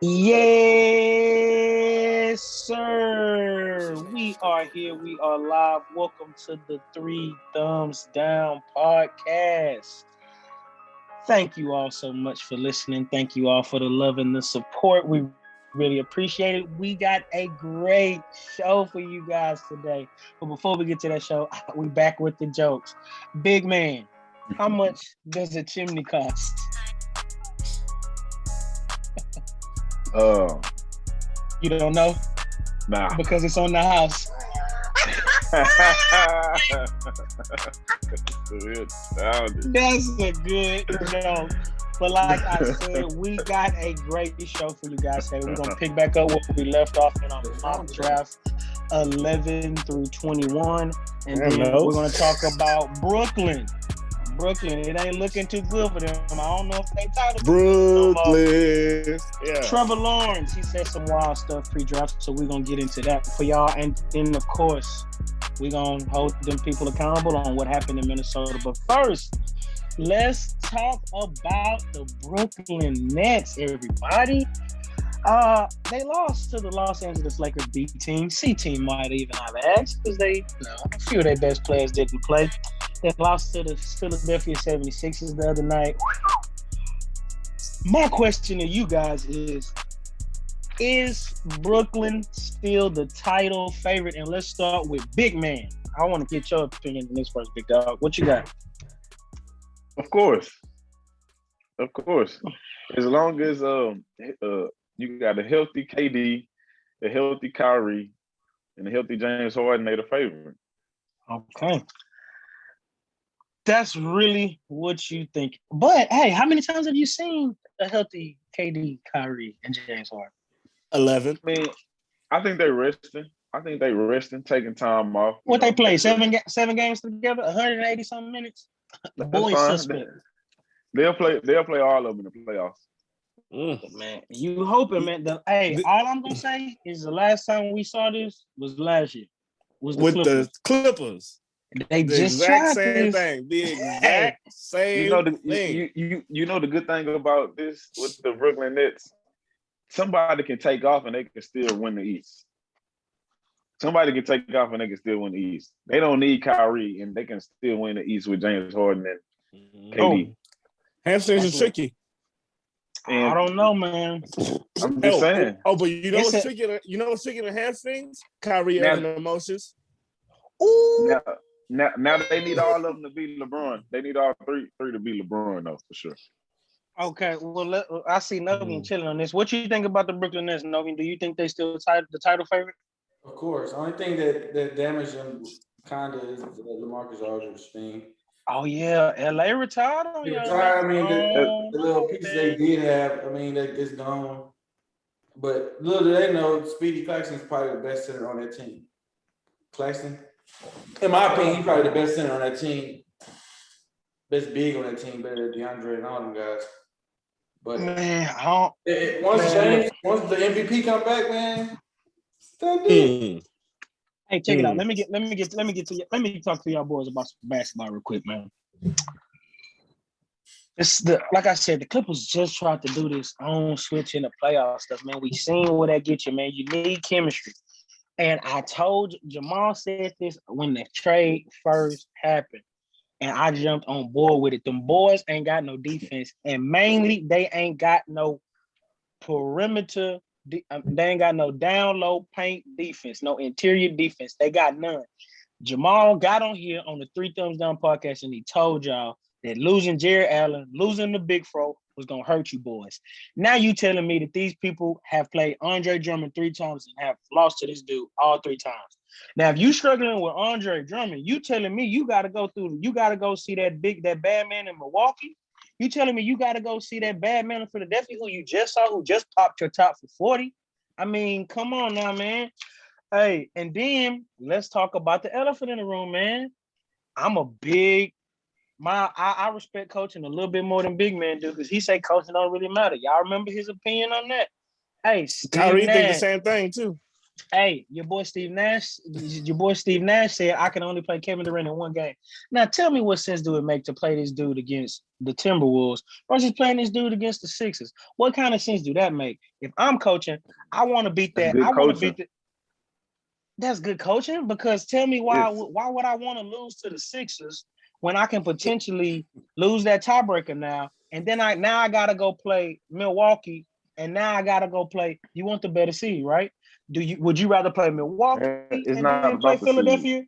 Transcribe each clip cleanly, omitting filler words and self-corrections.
Yes, sir. We are here. We are live. Welcome to the Three Thumbs Down podcast. Thank you all so much for listening. Thank you all for the love and the support. We really appreciate it. We got a great show for you guys today. But before we get to that show, we back with the jokes. Big man, how much does a chimney cost? Uh, You don't know? nah. Because it's on the house. That's a good joke. But like I said, we got a great show for you guys today. We're going to pick back up where we left off in our mock draft 11 through 21. And then we're going to talk about Brooklyn. It ain't looking too good for them. I don't know if they title Brooklyn. Yeah. Trevor Lawrence, he said some wild stuff pre-draft, so we're going to get into that for y'all. And then, of course, we're going to hold them people accountable on what happened in Minnesota. But first, let's talk about the Brooklyn Nets, everybody. They lost to the Los Angeles Lakers B team. C team might even have asked because a few of their best players didn't play. They lost to the Philadelphia 76ers the other night. My question to you guys is Brooklyn still the title favorite? And let's start with Big Man. I want to get your opinion on this first, Big Dog. What you got? Of course. As long as you got a healthy KD, a healthy Kyrie, and a healthy James Harden, they're the favorite. Okay. That's really what you think. But hey, how many times have you seen a healthy KD, Kyrie, and James Harden? 11. I mean, I think they're resting, taking time off. What they play? 7 games together, 180 something minutes. The boys suspect. They'll play all of them in the playoffs. Man, you hoping, man. All I'm gonna say is the last time we saw this was last year. With the Clippers. They just tried same this. thing. The exact same thing. You know the good thing about this with the Brooklyn Nets, somebody can take off and they can still win the East. Somebody can take off and they can still win the East. They don't need Kyrie and they can still win the East with James Harden and KD. Hamstrings are tricky. And I don't know, man. I'm just saying. But you know what's tricky? You know what's tricky in hamstrings? Kyrie having emotions. Ooh. Now they need all of them to be LeBron. They need all three to be LeBron, though, for sure. Okay, well, I see Novin chilling on this. What you think about the Brooklyn Nets, Novin? Do you think they still the title favorite? Of course. The only thing that damaged them kind of is LaMarcus Aldridge's thing. Oh, yeah. LA retired on you. I mean, the little piece they did have, I mean, it's gone. But little do they know, Speedy Claxton's probably the best center on that team. Claxton? In my opinion, he's probably the best center on that team. Best big on that team, better than DeAndre and all them guys. But man, once the MVP come back, man, hey, check it out. Let me talk to y'all boys about some basketball real quick, man. Like I said, the Clippers just tried to do this on switch in the playoff stuff, man. We seen where that gets you, man. You need chemistry. And I told Jamal said this when the trade first happened. And I jumped on board with it. Them boys ain't got no defense. And mainly, they ain't got no perimeter. They ain't got no down low paint defense, no interior defense. They got none. Jamal got on here on the Three Thumbs Down podcast and he told y'all that losing Jared Allen, losing the Big Fro was going to hurt you boys. Now you telling me that these people have played Andre Drummond 3 times and have lost to this dude all 3 times. Now, if you struggling with Andre Drummond, you telling me you got to go see that bad man in Milwaukee. You telling me you got to go see that bad man in Philadelphia who you just saw, who just popped your top for 40. I mean, come on now, man. Hey, and then let's talk about the elephant in the room, man. I respect coaching a little bit more than Big Man do because he say coaching don't really matter. Y'all remember his opinion on that? Hey, Kyrie think the same thing too. Hey, your boy Steve Nash said I can only play Kevin Durant in one game. Now tell me what sense do it make to play this dude against the Timberwolves versus playing this dude against the Sixers? What kind of sense do that make? If I'm coaching, I want to beat that. I want to beat that. That's good coaching because tell me why would I want to lose to the Sixers when I can potentially lose that tiebreaker now? And then I gotta go play Milwaukee, and now I gotta go play. You want the better seed, right? Would you rather play Milwaukee and then play Philadelphia?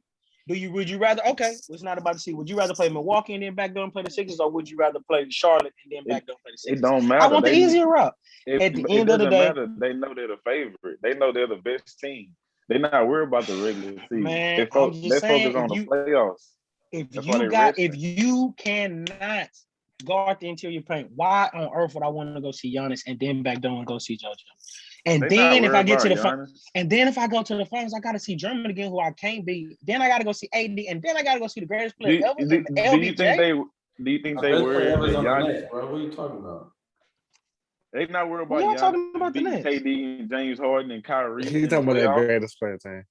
Would you rather? Okay, it's not about the seed. Would you rather play Milwaukee and then back door and play the Sixers, or would you rather play Charlotte and then back door and play the Sixers? It don't matter. I want the easier route. At the end of the day, they know they're the favorite. They know they're the best team. They're not worried about the regular season. Man, they focus on the playoffs. If you cannot guard the interior paint, why on earth would I want to go see Giannis and then back door and go see JoJo? And then if I get to the if I go to the finals, I got to see Germany again, who I can't beat. Then I got to go see AD, and then I got to go see the greatest player ever. Do you think they worried about Giannis? Bro, what are you talking about? They not worried about Giannis. Talking about the Nets. KD and James Harden and Kyrie. He's talking about that greatest player team.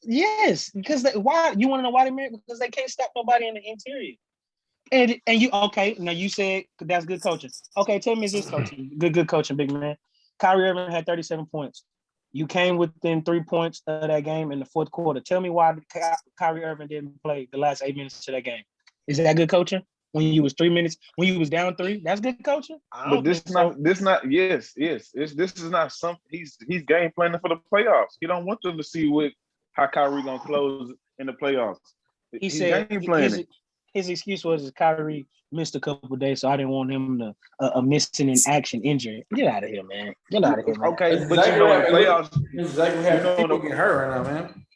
Yes, because why you want to know why they married? Because they can't stop nobody in the interior. And you okay? Now you said that's good coaching. Okay, tell me is this coaching? Good coaching, big man. Kyrie Irving had 37 points. You came within 3 points of that game in the fourth quarter. Tell me why Kyrie Irving didn't play the last 8 minutes of that game. Is that good coaching? When you was 3 minutes, when you was down 3, that's good coaching. But this is not something. He's game planning for the playoffs. He don't want them to see how Kyrie gonna close in the playoffs. He's game planning. His excuse was Kyrie missed a couple of days, so I didn't want him to missing in action injury. Get out of here, man. Get out of here, man. Okay, but you know the playoffs. This is exactly how people get hurt right now, man.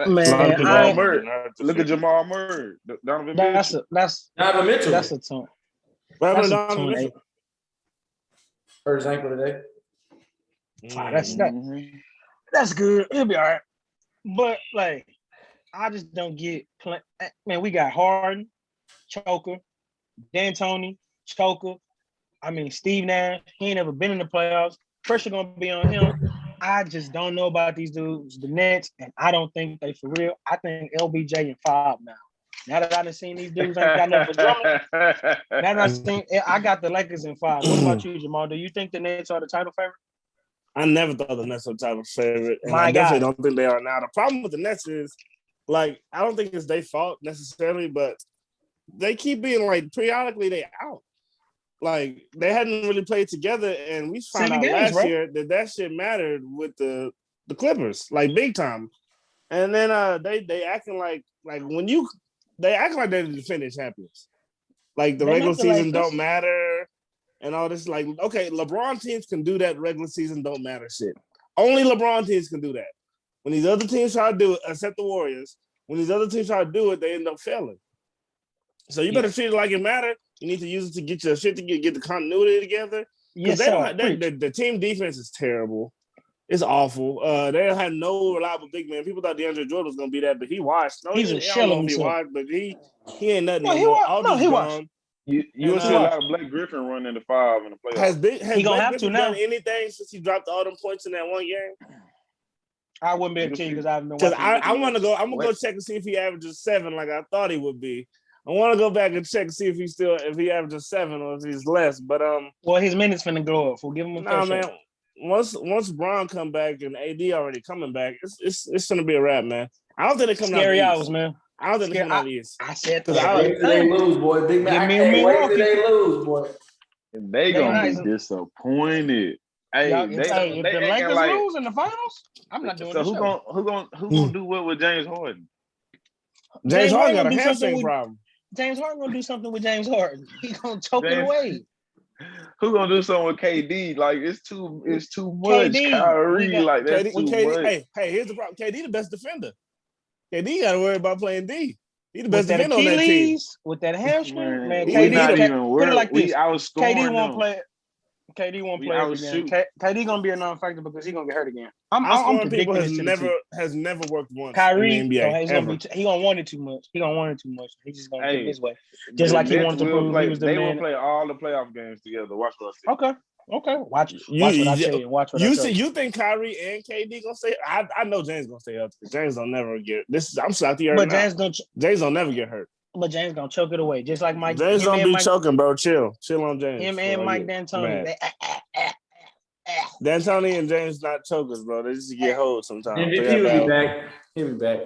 Look at Jamal Murray. Donovan Mitchell. That's Donovan Mitchell. That's a tone. Hurt his ankle today. That's good. It'll be all right. But like, I just don't get. Man, we got Harden, choker, D'Antoni, choker. I mean, Steve Nash. He ain't ever been in the playoffs. Pressure gonna be on him. I just don't know about these dudes, the Nets, and I don't think they for real. I think LBJ in 5 now. Now that I done seen these dudes ain't got nothing for Drummond, I got the Lakers in 5. What about you, Jamal? Do you think the Nets are the title favorite? I never thought the Nets were the title favorite, and I definitely don't think they are now. The problem with the Nets is, like, I don't think it's their fault necessarily, but they keep being like periodically they out. Like, they hadn't really played together, and we found out last year that shit mattered with the Clippers, like big time. And then they acting like they act like they're the defending champions. Like the regular season don't matter and all this. Like, okay, LeBron teams can do that regular season don't matter shit. Only LeBron teams can do that. When these other teams try to do it, except the Warriors, when these other teams try to do it, they end up failing. So you better treat it like it matters. You need to use it to get your shit to get the continuity together. Yes, the team defense is terrible. It's awful. They don't have no reliable big man. People thought DeAndre Jordan was gonna be that, but he washed. No, he's a shell of himself. But he ain't nothing. He washed. You will see a lot of Blake Griffin run into 5 in the playoffs. Has he gonna have to now? Done anything since he dropped all them points in that one game? I wouldn't be able to tell you because I haven't been watching. I want to go. I'm gonna go check and see if he averages 7 like I thought he would be. I want to go back and check and see if he averages 7 or if he's less. But well, his minutes finna go up. We'll give him a fair man. shot. Once Braun come back and AD already coming back, it's gonna be a wrap, man. I don't think they come out. Scary hours, man. I don't think they come out East. I said they lose, boy. Big man. Wait till they lose, boy. They gonna be disappointed. Hey, if the Lakers lose in the finals, I'm not doing. So who gonna do what with James Harden? James Harden got a hamstring problem. James Harden gonna do something with James Harden. He gonna choke it away. Who gonna do something with KD? Like it's too much. KD. Kyrie, like that's too much. Hey, here's the problem. KD the best defender. KD got to worry about playing D. He the best defender on that team. With that hamstring, man. KD not even put it like this. KD won't play. KD won't play again. KD gonna be a non-factor because he's gonna get hurt again. I'm predicting has never worked once. Kyrie, in the NBA, he gonna want it too much. He's just gonna get his way. Just like he wanted to prove he was the man. They will play all the playoff games together. Watch what I say. Okay. Okay, watch what I tell you. Watch what I tell you. You think Kyrie and KD gonna stay? I know James gonna stay healthy. James don't never get this. I'm shocked he hurt. But James don't never get hurt. But James gonna choke it away, just like Mike. James don't be choking, bro. Chill on James. Him and Mike D'Antoni. D'Antoni and James not chokers, bro. They just get hold sometimes. MVP will be back. He'll be back.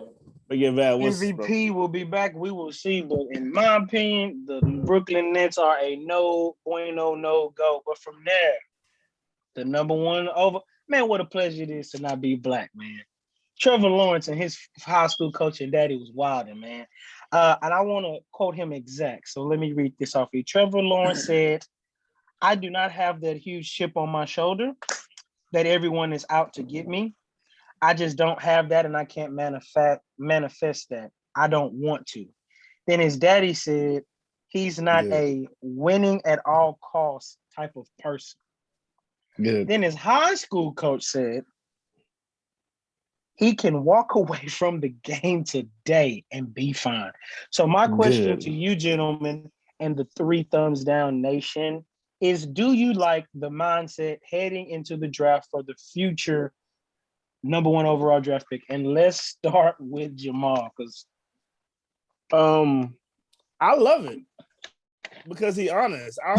We get bad. MVP will be back. We will see. But in my opinion, the Brooklyn Nets are a no go. But from there, the number one over. Man, what a pleasure it is to not be black, man. Trevor Lawrence and his high school coach and daddy was wilding, man. And I want to quote him exact. So let me read this off you. Trevor Lawrence said, I do not have that huge chip on my shoulder that everyone is out to get me. I just don't have that, and I can't manifest that. I don't want to. Then his daddy said he's not a winning at all costs type of person. Good. Then his high school coach said he can walk away from the game today and be fine. So my question to you, gentlemen, and the 3 thumbs down nation is, do you like the mindset heading into the draft for the future number 1 overall draft pick? And let's start with Jamal, because I love it because he's honest. I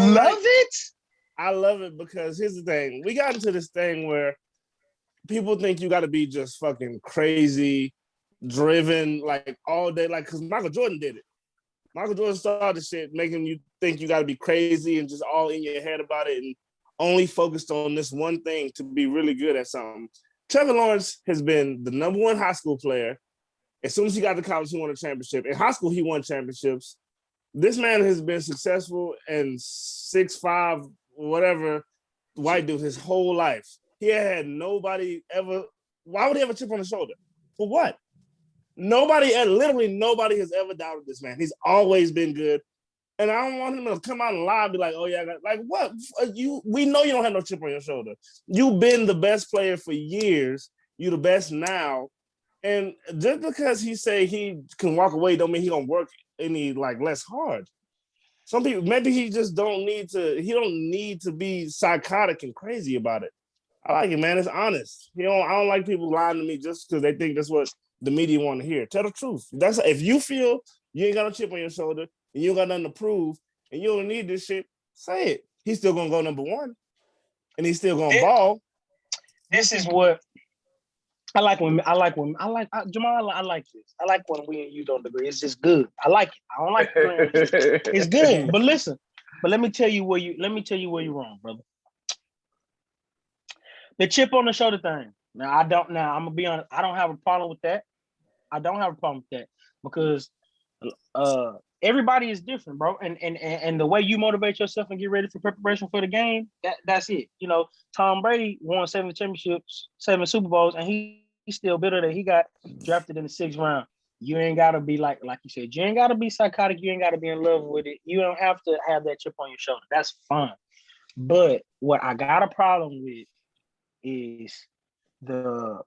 love it because here's the thing. We got into this thing where people think you got to be just fucking crazy, driven, like all day, like, because Michael Jordan did it. Michael Jordan started shit making you think you got to be crazy and just all in your head about it and only focused on this one thing to be really good at something. Trevor Lawrence has been the number 1 high school player. As soon as he got to college, he won a championship. In high school, he won championships. This man has been successful and 6'5", whatever, white dude his whole life. He had nobody ever. Why would he have a chip on his shoulder? For what? Literally nobody has ever doubted this man. He's always been good. And I don't want him to come out and lie and be like, oh, yeah, like what? We know you don't have no chip on your shoulder. You've been the best player for years. You're the best now. And just because he say he can walk away don't mean he gonna work any like less hard. Some people, maybe he just don't need to be psychotic and crazy about it. I like it, man. It's honest. I don't like people lying to me just because they think that's what the media want to hear. Tell the truth. If you feel you ain't got no chip on your shoulder and you ain't got nothing to prove and you don't need this shit, say it. He's still gonna go number 1, and he's still gonna ball. This is what I like Jamal. I like this. I like when we and you don't agree. It's just good. I like it. I don't like it. It's good. But listen. But let me tell you where you're wrong, brother. The chip on the shoulder thing. Now I'm gonna be honest. I don't have a problem with that. Because everybody is different, bro. And the way you motivate yourself and get ready for preparation for the game, that's it. Tom Brady won 7 championships, 7 Super Bowls, and he's still bitter that he got drafted in the 6th round. You ain't gotta be like you said, you ain't gotta be psychotic, you ain't gotta be in love with it. You don't have to have that chip on your shoulder. That's fine. But what I got a problem with is the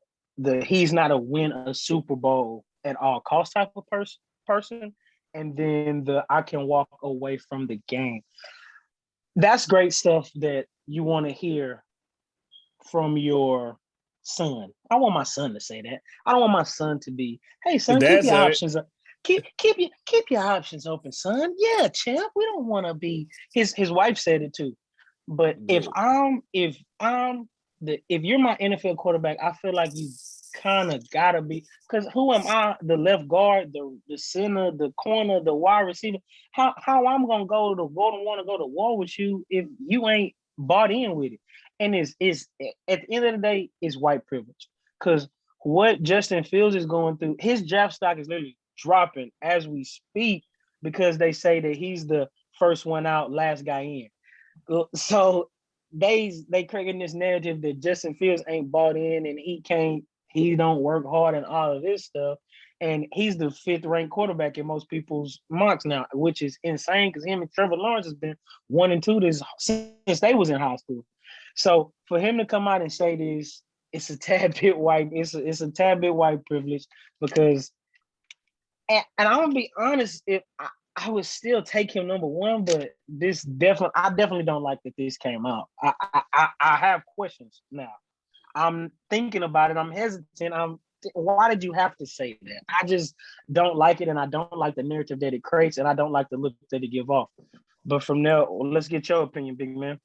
he's not a win a Super Bowl at all cost type of person, and then the I can walk away from the game. That's great stuff that you want to hear from your son. I want my son to say that. I don't want my son to be, hey son, keep your options up. Keep your options open, son. Yeah, champ. We don't want to be. His wife said it too. But if you're my NFL quarterback, I feel like you kind of gotta be, because who am I? The left guard, the center, the corner, the wide receiver. How I'm gonna want to go to war with you if you ain't bought in with it? And it's at the end of the day, it's white privilege. Because what Justin Fields is going through, his draft stock is literally dropping as we speak because they say that he's the first one out, last guy in. So they creating this narrative that Justin Fields ain't bought in and he don't work hard and all of this stuff. And he's the 5th ranked quarterback in most people's mocks now, which is insane because him and Trevor Lawrence has been 1 and 2 since they was in high school. So for him to come out and say this, it's a tad bit white. It's a tad bit white privilege because, and I'm gonna be honest, if I would still take him number one, but I definitely don't like that this came out. I have questions now. I'm thinking about it. I'm hesitant. Why did you have to say that? I just don't like it, and I don't like the narrative that it creates, and I don't like the look that it give off. But from there, let's get your opinion, big man.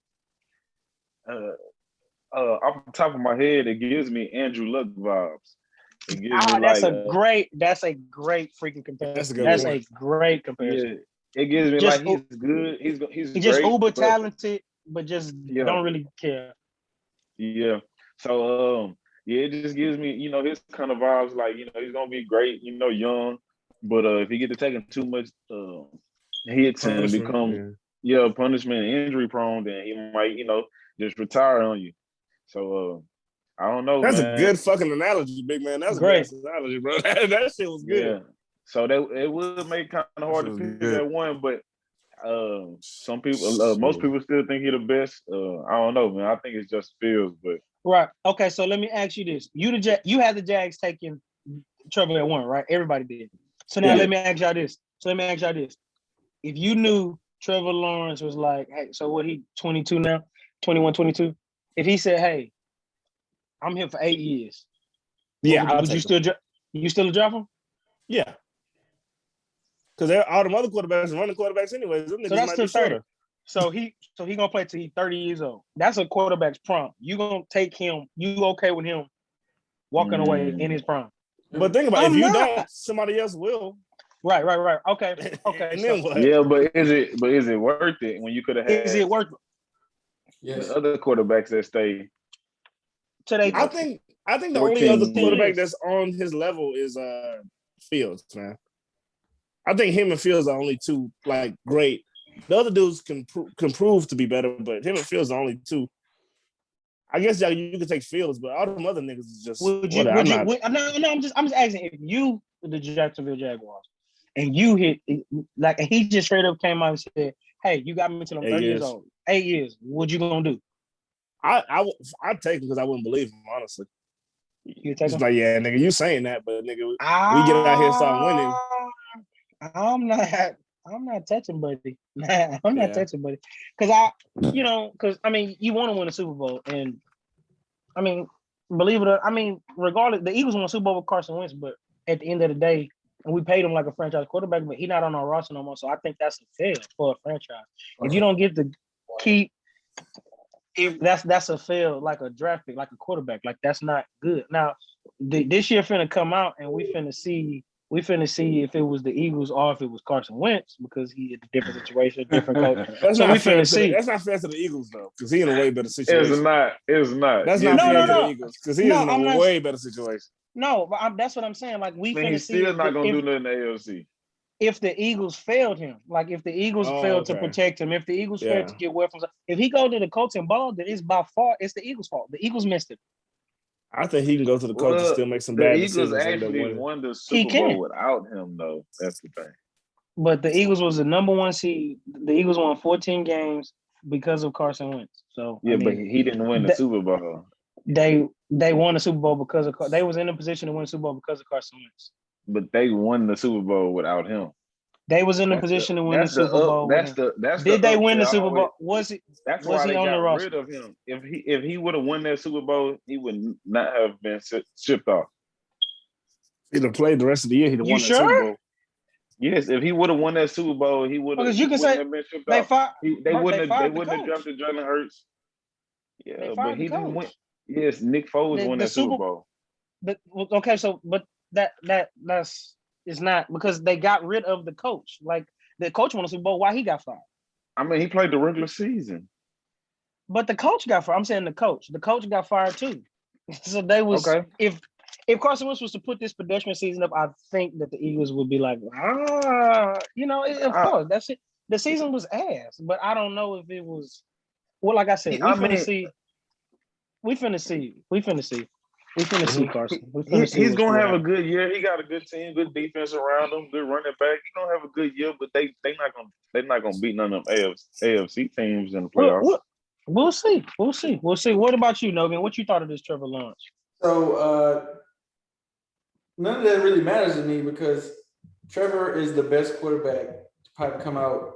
Off the top of my head, it gives me Andrew Luck vibes. It gives me that's a great freaking comparison. That's a great comparison. Yeah, it gives me just, like he's good. He's just great, uber talented, but just don't really care. Yeah. So it just gives me, his kind of vibes. Like, he's gonna be great. Young, but if he get to taking too much hits and become punishment and injury prone, then he might just retire on you. So I don't know. That's man. a good fucking analogy, big man. That's great a good analogy, bro. That shit was good. Yeah. So it would make kind of hard to pick that one, but some people, most people still think he's the best. I don't know, man. I think it's just Fields, but right. Okay, so let me ask you this: you had the Jags taking Trevor at 1, right? Everybody did. So now let me ask y'all this. If you knew Trevor Lawrence was like, hey, so what, he 22 now, 21, 22? If he said, hey, I'm here for 8 years, would you still draft him? Yeah. Because all them other quarterbacks are running quarterbacks anyways. Them so that's still 30. So he gonna play till he's 30 years old. That's a quarterback's prime. You gonna take him? You okay with him walking away in his prime? But think about it, if you don't, somebody else will. Right. Okay. And then what? Yeah, but is it worth it when you could have had? Is it worth it? Yes. The other quarterbacks that stay. Today, I think the only other quarterback that's on his level is Fields, man. I think him and Fields are only two like great. The other dudes can prove to be better, but him and Fields are only two. I guess you could take Fields, but all them other niggas is just. I'm just asking if you the Jacksonville Jaguars and you hit like he just straight up came out and said, "Hey, you got me till I'm 30 years old. 8 years. What you gonna do?" I'd take him because I wouldn't believe him, honestly. You take him? Like, yeah, nigga, you saying that, but nigga, we get out here and start winning. I'm not touching Buddy. I'm not touching Buddy. Because you want to win a Super Bowl. And I mean, believe it or not, regardless, the Eagles won a Super Bowl with Carson Wentz, but at the end of the day, and we paid him like a franchise quarterback, but he's not on our roster no more. So I think that's a fail for a franchise. If you don't get to keep, that's a fail, like a draft pick, like a quarterback. Like, that's not good. Now, this year finna come out, and we finna see if it was the Eagles or if it was Carson Wentz, because he in a different situation, different coach. That's not fair to the Eagles, though, because he's in a way better situation. It's not. That's not fair to the Eagles, because he is in a way better situation. No, but that's what I'm saying. Like, he's still not going to do nothing in the AFC. If the Eagles failed him, like if the Eagles failed to protect him, if the Eagles failed to get away from him, if he go to the Colts and ball, then it's the Eagles' fault. The Eagles missed it. I think he can go to the Colts and still make some bad decisions. The Eagles actually won the Super Bowl without him, though. That's the thing. But the Eagles was the number 1 seed. The Eagles won 14 games because of Carson Wentz. So but he didn't win the Super Bowl. They won the Super Bowl because of they was in a position to win the Super Bowl because of Carson Wentz. But they won the Super Bowl without him. They was in a position to win the Super Bowl. Did they win the Super Bowl? Was he on the roster? Rid of him. If he would have won that Super Bowl, he would not have been shipped off. He'd have played the rest of the year. He'd have won that Super Bowl. Yes, if he would have won that Super Bowl, he would have. Because you can say been shipped off. They wouldn't have drafted Jalen Hurts. Yeah, but he didn't win. Yes, Nick Foles won that Super Bowl. But that's. It's not, because they got rid of the coach. Like, the coach won the Super Bowl. Why he got fired? He played the regular season. But the coach got fired. I'm saying the coach. The coach got fired too. So they was if Carson Wentz was to put this pedestrian season up, I think that the Eagles would be like, of course, that's it. The season was ass, but I don't know if it was. Well, like I said, we finna see. We finna see Carson. He's gonna have a good year. He got a good team, good defense around him, good running back. He's gonna have a good year, but they're not gonna beat none of them AFC teams in the playoffs. We'll see. What about you, Nogan? What you thought of this Trevor Lawrence? So none of that really matters to me, because Trevor is the best quarterback probably come out.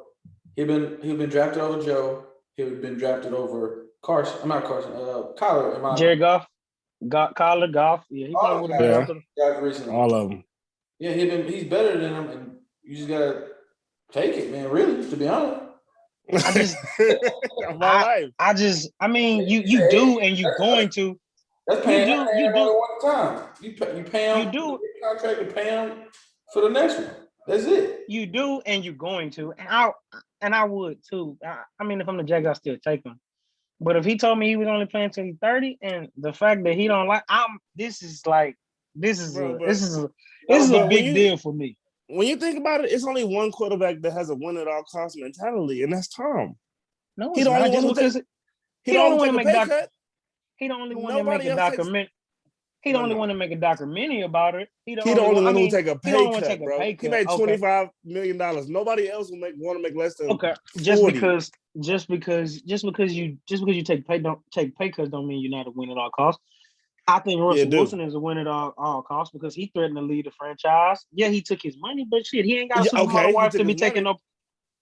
He'd been drafted over Joe. He'd been drafted over Carson. I'm not Carson. Kyler. Jared Goff. Kyler Goff. Yeah, he probably would have been drafted. Recently. All of them. Yeah, he's better than him, and you just gotta take it, man. Really, to be honest. I mean, you do, and you're going to. That's paying. You do one time. You pay him. You do contract to pay him for the next one. That's it. You do, and you're going to, and I would too. I mean, if I'm the Jags, I still take him. But if he told me he was only playing till he's 30, and the fact that he don't like, this is a big deal for me. When you think about it, it's only one quarterback that has a win at all costs mentality, and that's Tom. No, he don't want to make cut. He don't only want to make a document. He don't only want to make a documentary about it. He don't only want to take a pay cut, bro. He made $25 million. Nobody else will want to make less than just 40. Just because you take pay cuts don't mean you're not a win at all costs. I think Russell Wilson is a win at all costs because he threatened to lead the franchise. Yeah, he took his money, but shit, he ain't got a supermodel wife to be taking no.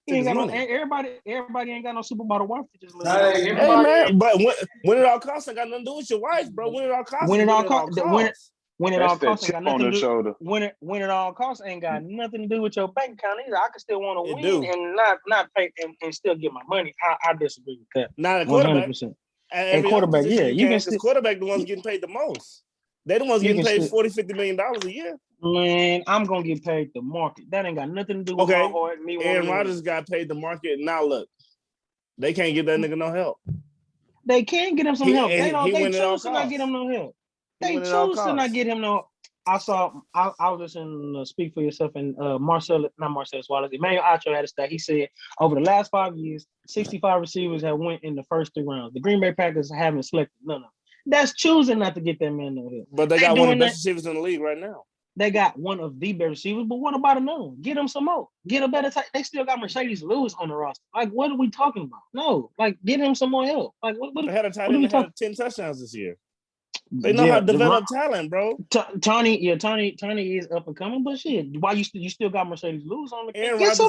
He ain't got no. Everybody ain't got no supermodel wife to just live. Hey man, but when it all costs, ain't got nothing to do with your wife, bro. When it all costs, when it all costs, ain't got nothing to do. When it all costs, ain't got nothing to do with your bank account either. I can still want to win and not pay and still get my money. I disagree with that. Not a quarterback. 100%. A quarterback, yeah, you can still. Quarterback the ones getting paid the most. They the ones getting paid $40-50 million a year. Man, I'm gonna get paid the market. That ain't got nothing to do with my heart. Aaron Rodgers got paid the market. Now look, they can't get that nigga no help. They can't get him some help. They choose to not get him no help. They choose to not get him no. I was listening to Speak for Yourself and Marcellus Wallace. Emmanuel Acho had a stat. He said over the last 5 years, 65 receivers have went in the first 3 rounds. The Green Bay Packers haven't selected none of them. That's choosing not to get that man no help. But they got one of the best receivers in the league right now. They got one of the best receivers, but what about another one? Get them some more. Get a better type. They still got Mercedes Lewis on the roster. Like, what are we talking about? No, like, get him some more help. Like, what they had a tight end that had 10 touchdowns this year. They know how to develop talent, bro. Tony is up and coming, but shit, why you still got Mercedes Lewis on the Aaron Rodgers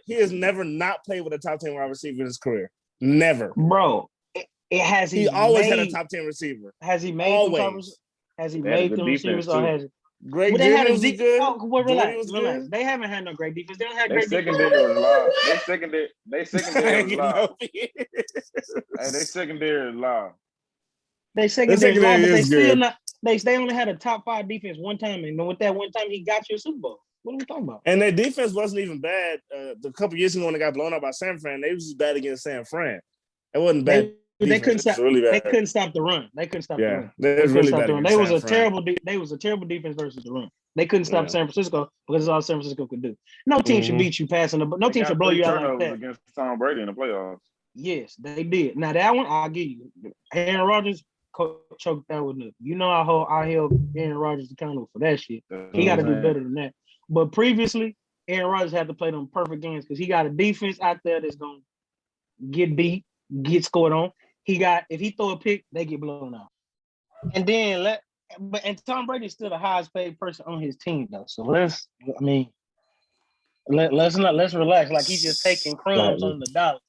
has never not played with a top 10 wide receiver in his career. Never. Bro, he always had a top 10 receiver. Has he made always? Has he made the receivers or has it? Great defense was good. Relax. They haven't had no great defense. They don't have great defense. They secondary is live. They secondary is live. They secondary is live, but they still not. They only had a top 5 defense one time, and with that one time, he got you a Super Bowl. What are we talking about? And their defense wasn't even bad. A couple years ago when they got blown out by San Fran, they was just bad against San Fran. It wasn't bad. They couldn't stop. They couldn't stop the run. They couldn't stop the run. They was really bad. They was a terrible. They was a terrible defense versus the run. They couldn't stop San Francisco because it's all San Francisco could do. No team should beat you passing the. No team should blow you out like that. Against Tom Brady in the playoffs. Yes, they did. Now that one, I'll give you. Aaron Rodgers choked that one up. You know I held Aaron Rodgers accountable for that shit. He got to do better than that. But previously, Aaron Rodgers had to play them perfect games because he got a defense out there that's gonna get beat, get scored on. If he throw a pick, they get blown out. And then Tom Brady's still the highest paid person on his team though. So let's relax. Like he's just taking crumbs on the dollar.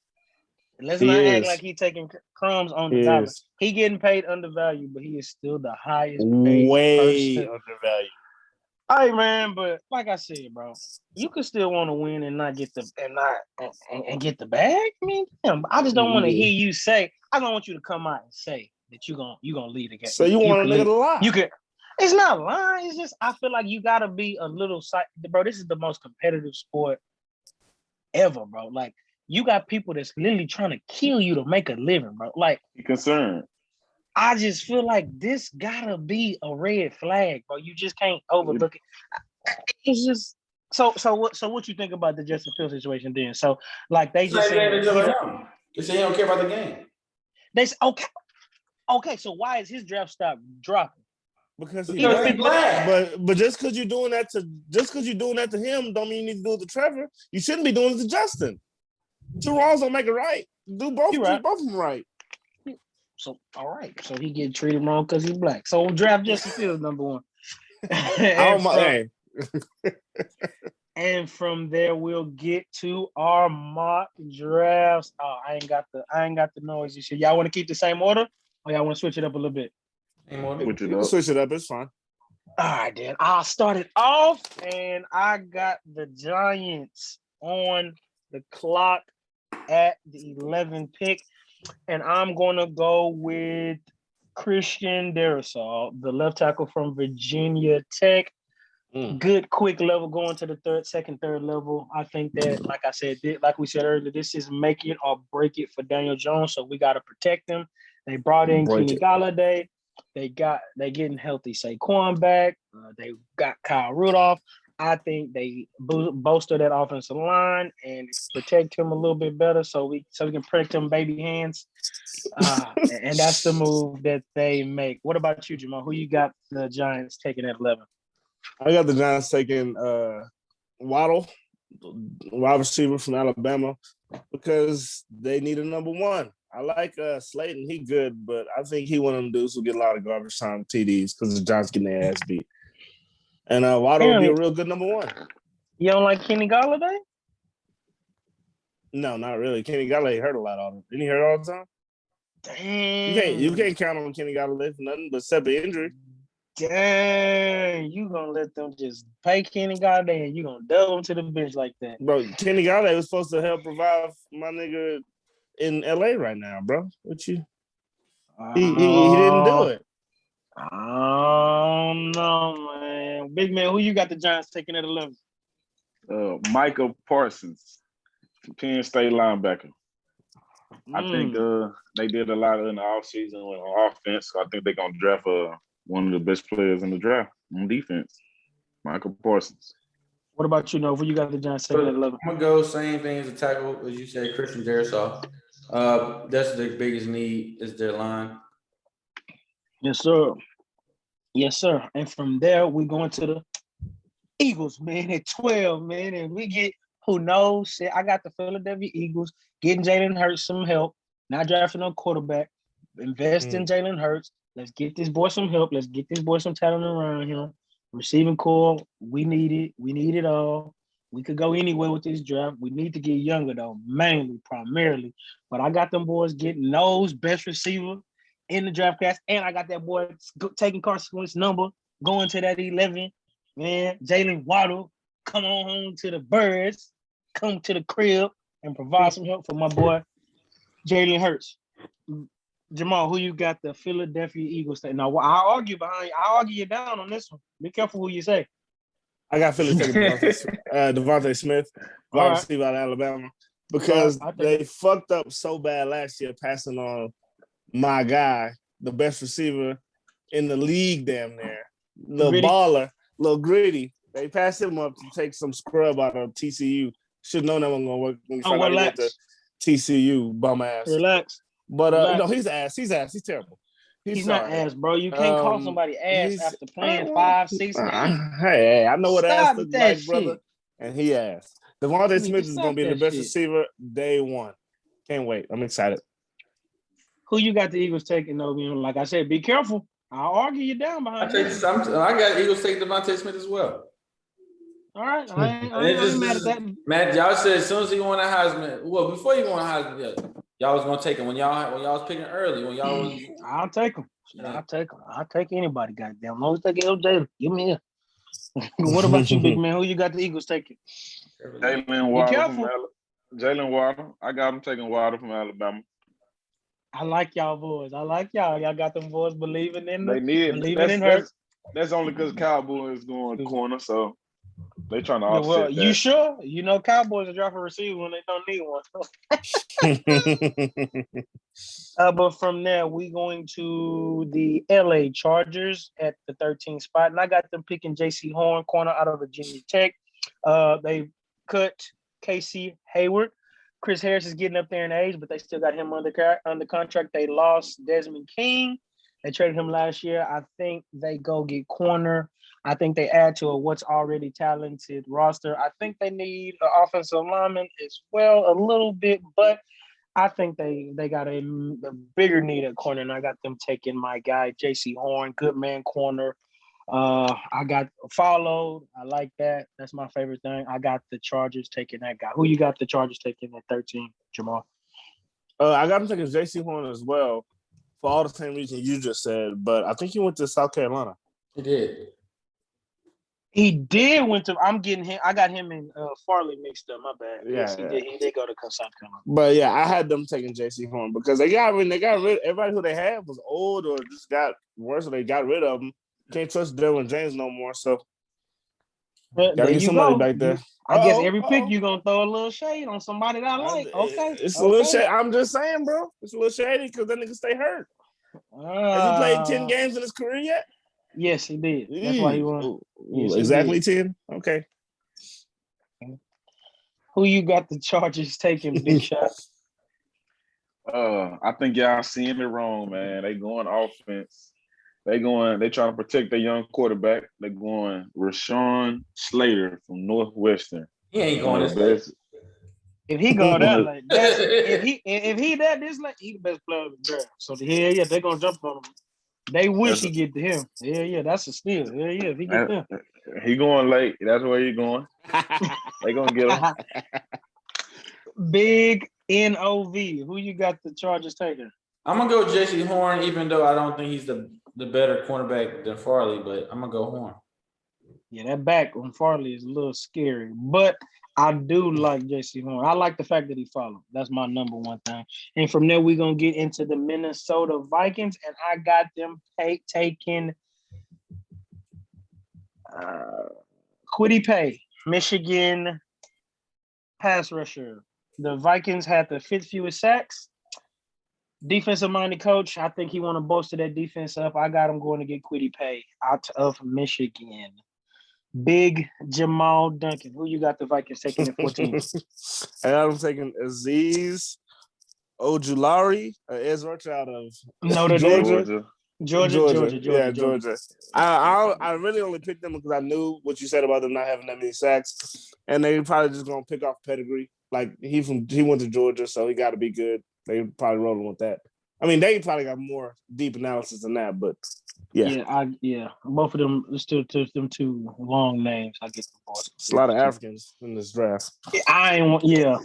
Let's not act like he's taking crumbs on the dollar. He getting paid undervalued, but he is still the highest paid person. Undervalued. All right, man, but like I said, bro, you could still want to win and not get the get the bag. I mean, damn, I just don't want to hear you say. I don't want you to come out and say that you gonna lead the game. So you want to lie? You could. It's not lying. It's just I feel like you gotta be a little bro. This is the most competitive sport ever, bro. Like you got people that's literally trying to kill you to make a living, bro. Like you concerned. I just feel like this gotta be a red flag, bro. You just can't overlook it. It's just so what you think about the Justin Fields situation then? So like they just say they say he don't care about the game. They say okay. So why is his draft stock dropping? Because he's black. But just because you're doing that to him, don't mean you need to do it to Trevor. You shouldn't be doing it to Justin. 2 wrongs don't make it right. Do both of them right. So all right, so he get treated wrong because he's black. So draft Justin Fields number 1. And from there, we'll get to our mock drafts. Oh, I ain't got the noise this year. Y'all want to keep the same order, or y'all want to switch it up a little bit? Switch it up. It's fine. All right, then. I'll start it off, and I got the Giants on the clock at the 11th pick, and I'm going to go with Christian Darrisaw, the left tackle from Virginia Tech. Good, quick level going to the third level. I think that, like I said, like we said earlier, this is make it or break it for Daniel Jones. So we got to protect him. They brought in Kenny Golladay. They getting healthy Saquon back. They got Kyle Rudolph. I think they bolster that offensive line and protect him a little bit better, so we can protect him baby hands. And that's the move that they make. What about you, Jamal? Who you got the Giants taking at 11? I got the Giants taking Waddle, wide receiver from Alabama, because they need a number one. I like Slayton. He good, but I think he one of them dudes who get a lot of garbage time TDs because the Giants getting their ass beat. And Waddle will be a real good number one. You don't like Kenny Golladay? No, not really. Kenny Golladay hurt a lot on him. Didn't he hurt all the time? Damn. You can't count on Kenny Golladay for nothing but separate injury. Dang, you gonna let them just pay Kenny Golladay and you gonna double him to the bench like that? Bro, Kenny Golladay was supposed to help provide my nigga in LA right now, bro. What you? He didn't do it. I don't know, man. Big man, who you got the Giants taking at 11? Micah Parsons, Penn State linebacker. I think they did a lot in the offseason on offense. So I think they're gonna draft one of the best players in the draft on defense, Michael Parsons. What about you, Nova? You got the Giants taking at 11. I'm gonna go same thing as a tackle as you said, Christian Darrisaw. That's their biggest need is their line. Yes, sir. Yes, sir. And from there, we going to the Eagles, man, at 12, man. And we get, who knows? Shit, I got the Philadelphia Eagles getting Jalen Hurts some help, not drafting no quarterback, invest in Jalen Hurts. Let's get this boy some help. Let's get this boy some talent around him. Receiving core, we need it. We need it all. We could go anywhere with this draft. We need to get younger, though, primarily. But I got them boys getting those best receiver in the draft class, and I got that boy taking Carson Wentz's number, going to that 11. Man, Jalen Waddle, come on home to the Birds, come to the crib, and provide some help for my boy, Jalen Hurts. Jamal, who you got the Philadelphia Eagles? Now, I'll argue you down on this one. Be careful who you say. I got Philly taking Devontae Smith, wide receiver out of Alabama, because they fucked up so bad last year passing on my guy, the best receiver in the league damn near. Little baller, little gritty. They passed him up to take some scrub out of TCU. Should know that one going to work when you find out he went to TCU, bum ass. Relax. But no, he's ass. He's terrible. He's not ass, bro. You can't call somebody ass after playing 5-6 games. Hey, I know what ass looks like, shit, brother. And he ass. Devontae Smith is going to be the best receiver day one. Can't wait. I'm excited. Who you got the Eagles taking, though? Like I said, be careful. I'll argue you down behind I got Eagles taking Devontae Smith as well. All right. I ain't mad at that. Matt, y'all said as soon as he won a Heisman, well, before he won a Heisman, y'all was gonna take him when y'all was picking early. When y'all was, I'll take him. I'll take anybody. Goddamn, long as they get Jalen, give me here. What about you, big man? Who you got the Eagles taking? Jalen Waddle. I got him taking Waddle from Alabama. I like y'all boys. Y'all got them boys believing in them. Believing in her. That's only because Cowboys is going corner, so they trying to offset that. You sure? You know Cowboys are dropping receiver when they don't need one. But from there, we going to the LA Chargers at the 13th spot. And I got them picking J.C. Horn, corner out of Virginia Tech. They cut Casey Hayward. Chris Harris is getting up there in age, but they still got him under contract. They lost Desmond King. They traded him last year. I think they go get corner. I think they add to what's already talented roster. I think they need an offensive lineman as well, a little bit, but I think they got a bigger need at corner, and I got them taking my guy, J.C. Horn, good man corner I got followed. I like that. That's my favorite thing. I got the Chargers taking that guy. Who you got the Chargers taking at 13, Jamal? I got him taking J.C. Horn as well for all the same reason you just said, but I think he went to South Carolina. He did. He did went to. I'm getting him. I got him and Farley mixed up. My bad. Yeah, yes, he did. He did go to South Carolina. But yeah, I had them taking J.C. Horn because they got rid. Everybody who they had was old or just got worse. So they got rid of them. Can't trust Derwin James no more. So But gotta get somebody back there. I guess every pick you're gonna throw a little shade on somebody that I like. Okay, it's a little shady. I'm just saying, bro. It's a little shady because that nigga stay hurt. Has he played 10 games in his career yet? Yes, he did. That's why he won. Yes, exactly 10. Okay. Who you got the Chargers taking, Big Shot? I think y'all seeing it wrong, man. They going offense. They trying to protect their young quarterback. They going Rashawn Slater from Northwestern. He ain't going this late. If he go that late, if he that this late, he the best player of the draft. So yeah, they're gonna jump on him. They wish he get to him. Yeah, that's a steal. Yeah, if he get there. He going late. That's where he going. They gonna get him. Big NOV. Who you got the Chargers taking? I'm gonna go J.C. Horn, even though I don't think he's the better cornerback than Farley, but I'm gonna go Horn. Yeah, that back on Farley is a little scary, but I do like J.C. Horn. I like the fact that he followed. That's my number one thing. And from there, we're going to get into the Minnesota Vikings, and I got them taking Kwity Paye, Michigan pass rusher. The Vikings had the fifth fewest sacks. Defensive-minded coach, I think he want to bolster that defense up. I got him going to get Kwity Paye out of Michigan. Big Jamal Duncan. Who you got the Vikings taking at 14? I got them taking Azeez Ojulari, edge rusher out of Georgia. Yeah, Georgia. I really only picked them because I knew what you said about them not having that many sacks, and they probably just gonna pick off pedigree. Like he went to Georgia, so he got to be good. They probably rolling with that. I mean, they probably got more deep analysis than that, but yeah. Both of them, still them two long names. I get the boys. It's a lot of Africans in this draft. I ain't want, yeah.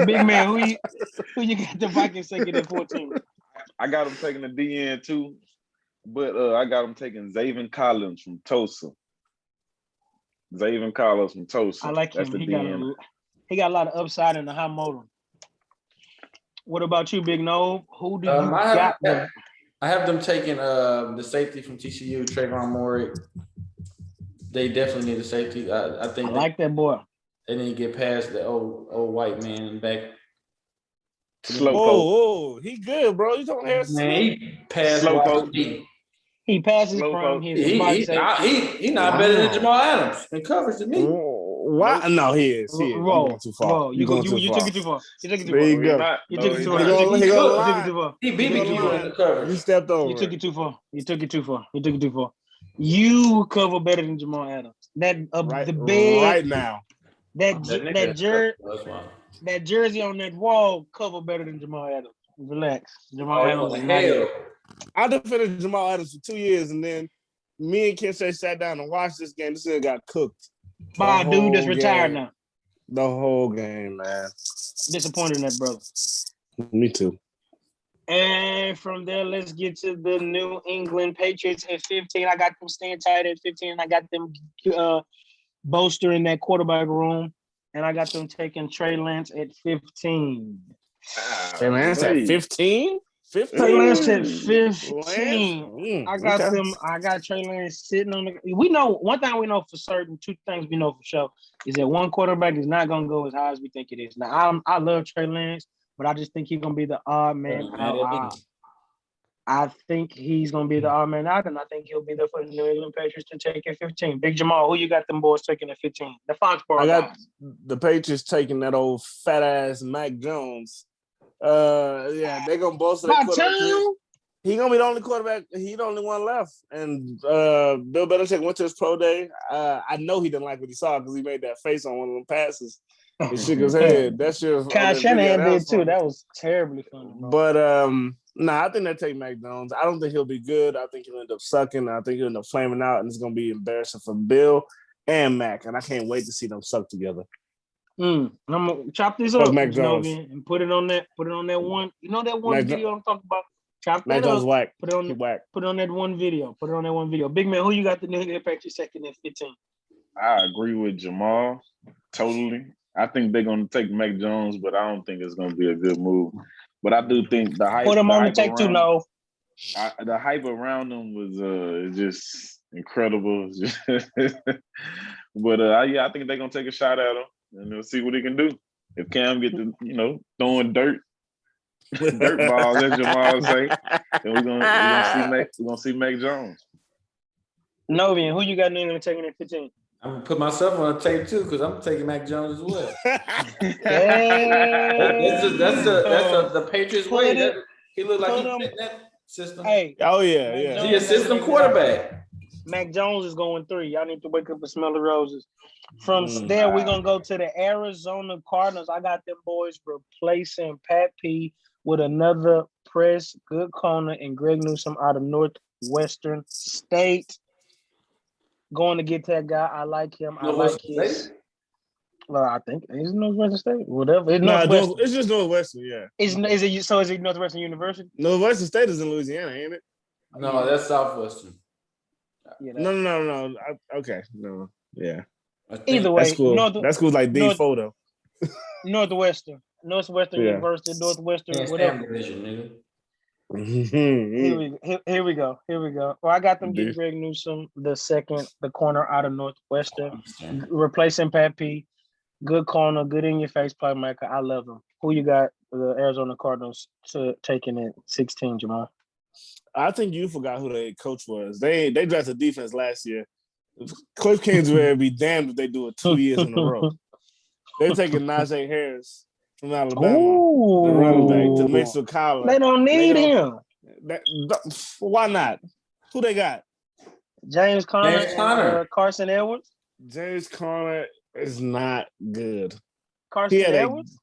Big man, who you got the Vikings taking at 14? I got them taking the DN too, but I got them taking Zaven Collins from Tulsa. I like him. He got a lot of upside in the high motor. What about you, Big No? Who do you got? I have them taking the safety from TCU, Trayvon Moore. They definitely need a safety. I think I like that boy. They need to get past the old white man back. Oh, he good, bro. You talking Harrison? Man, he passed He passes from his He not better than Jamal Adams in coverage to me. Why? No, he is. He is. You're going too far. You took it too far. There you go. You took it too far. He beat me in the coverage. You stepped over. You took it too far. You cover better than Jamal Adams. Right now. That jersey on that wall cover better than Jamal Adams. Relax. Jamal Adams is not here. I defended Jamal Adams for 2 years, and then me and Kensei sat down and watched this game. This nigga got cooked. By a dude that's retired now. The whole game, man. Disappointed in that brother. Me too. And from there, let's get to the New England Patriots at 15. I got them staying tight at 15. I got them bolstering that quarterback room. And I got them taking Trey Lance at 15. Trey Lance at 15? Trey Lance at 15. I got them. I got Trey Lance sitting on the. We know one thing we know for certain. Two things we know for sure is that one quarterback is not going to go as high as we think it is. Now I love Trey Lance, but I just think he's going to be the odd man out. I think he's going to be the odd man out, and I think he'll be there for the New England Patriots to take at 15. Big Jamal, who you got them boys taking at 15? The Foxborough I got guys. The Patriots taking that old fat ass Mac Jones. They're gonna bolster that quarterback. He gonna be the only quarterback. He the only one left. And Bill Belichick went to his pro day. I know he didn't like what he saw because he made that face on one of them passes. He shook his head. That shit was Kyle Shanahan did too. That was terribly funny. But Nah, I think they take Mac Jones. I don't think he'll be good. I think he'll end up sucking. I think he'll end up flaming out, and it's going to be embarrassing for Bill and Mac. And I can't wait to see them suck together. I'm gonna chop this Fuck up, Mac Jones. and put it on that one. You know that one video I'm talking about? Chop Mac that Jones up. whack. Put it on whack. Put it on that one video. Big man, who you got the New England Patriots second and 15? I agree with Jamal totally. I think they're going to take Mac Jones, but I don't think it's going to be a good move. But I do think the hype. Put him on the take two. No, the hype around him was just incredible. But I think they're going to take a shot at him and they'll see what he can do. If Cam get to throwing dirt balls, as Jamal say, then we're gonna see Mac Jones. Novian, who you got New England taking at 15? I'm gonna put myself on a tape too because I'm taking Mac Jones as well. That's the Patriots way. He looked like he fit that system. Hey, yeah. He's a system quarterback. Mac Jones is going 3. Y'all need to wake up and smell the roses. From there, we're gonna go to the Arizona Cardinals. I got them boys replacing Pat P with another press, good corner, and Greg Newsome out of Northwestern State. Going to get that guy. I like him. I like his. Well, I think it's Northwestern State. Whatever. It's just Northwestern. Yeah. Is it Northwestern University? Northwestern State is in Louisiana, ain't it? No, that's Southwestern. Yeah, No. Okay. No. Yeah. Either way, that school's like the photo. Northwestern University, Northwestern, whatever. Division, Here we go. Well, I got them get Greg Newsome, the corner out of Northwestern, replacing Pat P. Good corner, good in your face playmaker. I love him. Who you got? The Arizona Cardinals taking it 16, Jamal. I think you forgot who their coach was. They drafted defense last year. Cliff Kingsbury be damned if they do it 2 years in a row. They're taking Najee Harris from Alabama, the running back, to mix with Kyler. They don't need him. Why not? Who they got? James Conner. Carson Edwards. James Conner is not good. Carson Edwards?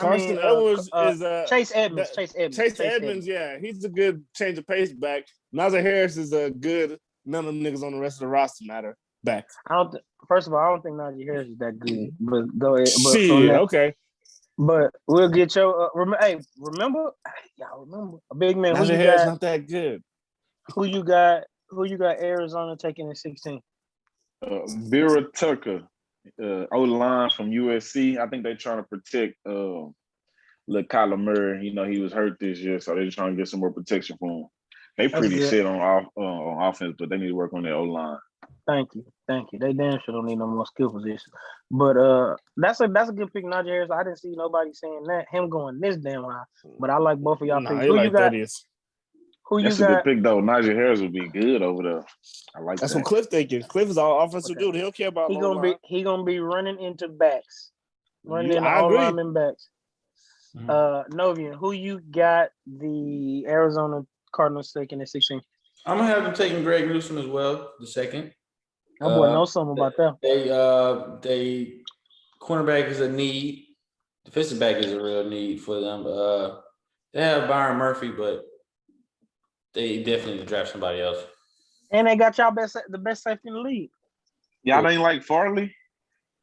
Edwards is Chase Edmonds. Chase Edmonds, yeah. He's a good change of pace back. Najee Harris is a good, none of them niggas on the rest of the roster matter back. First of all, I don't think Najee Harris is that good. But go ahead. Okay. But we'll get your remember? Y'all remember a big man. Najee Harris not that good. Who you got Arizona taking in 16? Vera Tucker, O-line from USC. I think they're trying to protect little Kyler Murray. He was hurt this year, so they're trying to get some more protection for him. They pretty shit on offense, but they need to work on their O-line. Thank you. They damn sure don't need no more skill position. But that's a good pick, Najee Harris. I didn't see nobody saying that him going this damn high. But I like both of y'all picks. Who you got? That's a good pick though. Najee Harris would be good over there. I like that's what Cliff thinking. Cliff is all offensive dude. He don't care about he gonna be running into backs, running into all linemen backs. Novian, who you got the Arizona Cardinals taking at 16? I'm gonna have them taking Greg Newsome as well, the second. My boy knows something about that. They cornerback is a need. Defensive back is a real need for them. They have Byron Murphy, but they definitely need to draft somebody else. And they got y'all the best safety in the league. Y'all ain't like Farley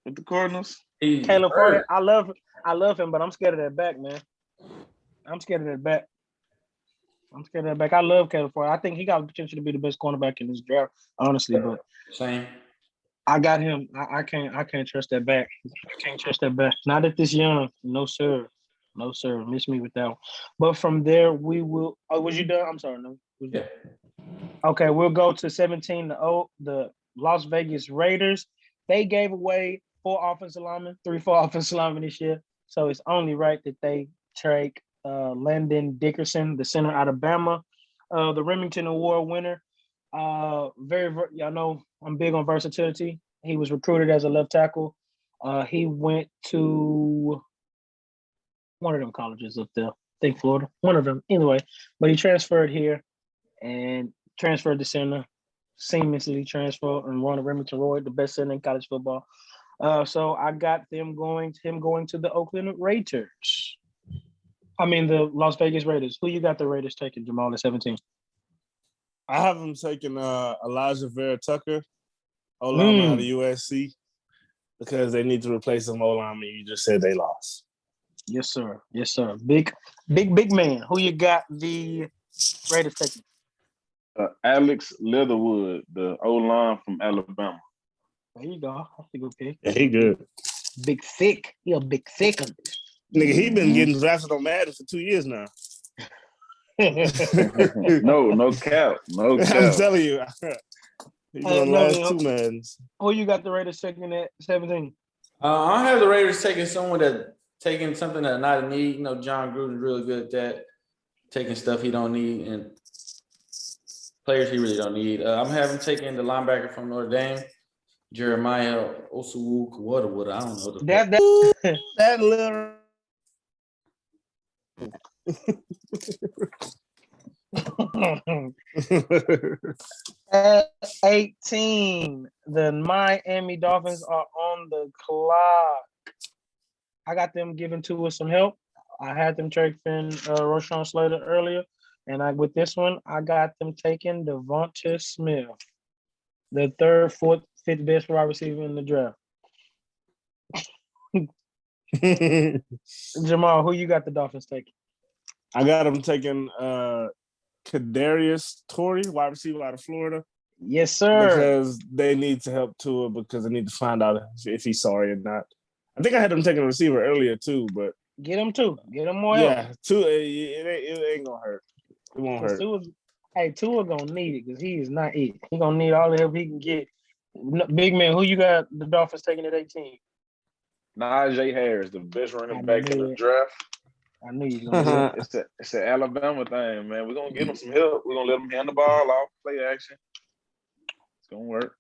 with the Cardinals? Caleb Farley, I love him, but I'm scared of that back, man. I'm scared of that back. I love Caleb Farley. I think he got the potential to be the best cornerback in this draft, honestly. But same. I got him. I can't trust that back. I can't trust that back. Not at this young. No, sir. Miss me with that one. But from there, we will. Oh, was you done? I'm sorry. No. Yeah. Okay, we'll go to 17. The Las Vegas Raiders. They gave away 4 offensive linemen this year. So it's only right that they take Landon Dickerson, the center out of Bama, the Remington Award winner. Y'all know I'm big on versatility. He was recruited as a left tackle. He went to one of them colleges up there, I think Florida, one of them. Anyway, but he transferred here and transferred to center, seamlessly transferred, and Ronald Remington Roy, the best center in college football. So I got him going to the Oakland Raiders. I mean, the Las Vegas Raiders. Who you got the Raiders taking, Jamal, at 17? I have them taking Elijah Vera Tucker, O-lineman out of USC, because they need to replace some O-lineman. You just said they lost. Yes, sir. Yes, sir. Big man. Who you got the Raiders taking? Alex Leatherwood, the O-line from Alabama. There you go. That's a good pick. Yeah, he good. Big thick. He a big thick one. Nigga, he been getting drafted on Madden for 2 years now. No cap. I'm telling you. He's on the last 2 Maddens. Who you got the Raiders taking at 17? I have the Raiders taking someone that taking something that not a need. You know, John Gruden's really good at that, taking stuff he don't need and players he really don't need. I'm having taking the linebacker from Notre Dame, Jeremiah Osuwu-Kawada. I don't know. That little. At 18, the Miami Dolphins are on the clock. I got them giving to us some help. I had them taking Rashawn Slater earlier, and with this one, I got them taking Daunte Smith, the 3rd, 4th, 5th best wide receiver in the draft. Jamal, who you got the Dolphins taking? I got them taking Kadarius Torrey, wide receiver out of Florida. Yes, sir. Because they need to help Tua because they need to find out if he's sorry or not. I think I had them taking a receiver earlier too, but get him too. Get him more help. Yeah, Tua, it ain't gonna hurt. It won't hurt. Tua gonna need it because he is not it. He gonna need all the help he can get. Big man, who you got the Dolphins taking at 18? Najee Harris, the best running back in the draft. I knew you were gonna do it. It's an Alabama thing, man. We're gonna give them some help. We're gonna let them hand the ball off, play action. It's gonna work.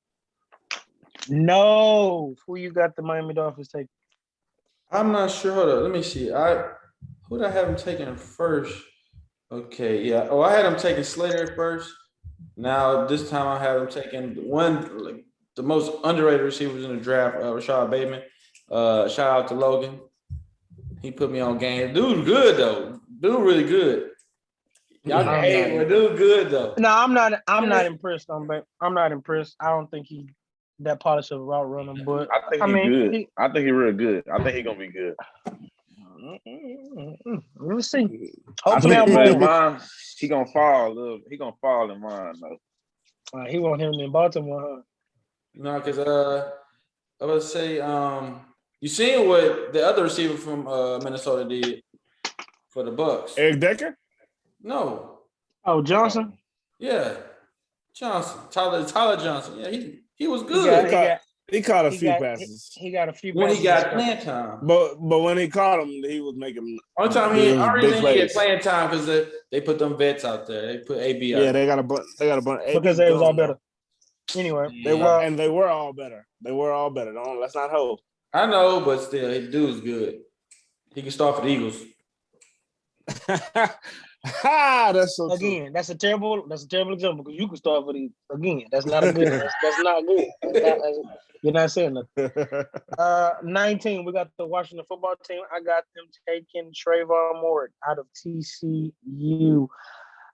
No, who you got the Miami Dolphins taking? I'm not sure. Hold up, let me see. Who did I have him taking first? Okay, yeah. Oh, I had him taking Slater first. Now this time I have him taking the most underrated receivers in the draft, Rashad Bateman. Shout out to Logan. He put me on game. Dude, good though. Dude, really good. Y'all can hate, but dude, good though. No, I'm not impressed but I'm not impressed. I don't think he that polished of a route runner, but I think he's good. I think he's real good. I think he's gonna be good. We'll see. Hopefully, mine, he gonna fall. He gonna fall in mine though. He want him in Baltimore, huh? No, because I would say you seen what the other receiver from Minnesota did for the Bucks? Eric Decker? No. Oh, Johnson? Yeah. Johnson. Tyler Johnson. Yeah, he was good. He caught a few passes. He got a few when passes. He got playing time. But when he caught him, he was making one time he didn't get playing time because they put them vets out there. They put AB out. Yeah, they got a bunch. Because they was all better. Anyway, they were all better. They were all better. Let's not hope. I know, but still, his dude's good. He can start for the Eagles. That's so again. True. That's a terrible example because you can start for the again. That's not a good. that's not good. You're not saying nothing. 19. We got the Washington football team. I got them taking Trevor Moore out of TCU.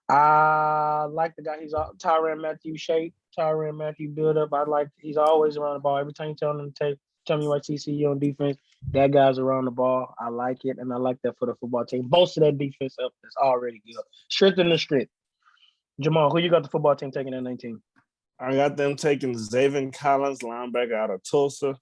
I like the guy. He's Tyrann Mathieu shape. Tyrann Mathieu build up. He's always around the ball. Every time you tell him to tell me why TCU on defense, that guy's around the ball. I like it, and I like that for the football team. Most of that defense up is already good. Strengthen the strength. Jamal, who you got the football team taking at 19? I got them taking Zaven Collins, linebacker out of Tulsa.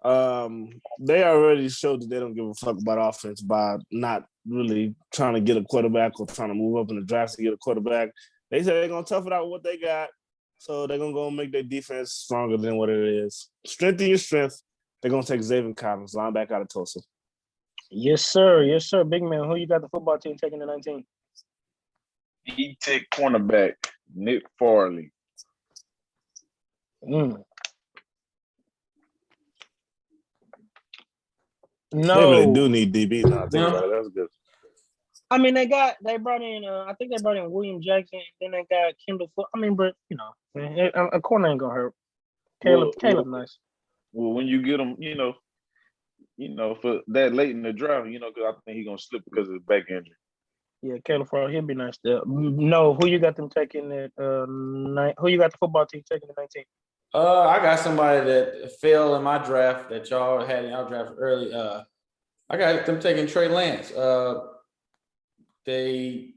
They already showed that they don't give a fuck about offense by not really trying to get a quarterback or trying to move up in the draft to get a quarterback. They said they're going to tough it out with what they got, so they're going to go and make their defense stronger than what it is. Strengthen your strength. They're going to take Zaven Collins, linebacker out of Tulsa. Yes, sir. Yes, sir. Big man, who you got the football team taking at 19? He take cornerback, Nick Farley. No. Maybe they do need DB now. I think about it. That's good. I mean, they brought in. I think they brought in William Jackson. Then they got Kendall Fuller. I mean, but a corner ain't gonna hurt. Caleb, nice. Well, when you get them, for that late in the draft, because I think he's gonna slip because of his back injury. Yeah, California, he'll be nice there. No, who you got them taking at who you got the football team taking at 19? I got somebody that fell in my draft that y'all had in y'all draft early. I got them taking Trey Lance. They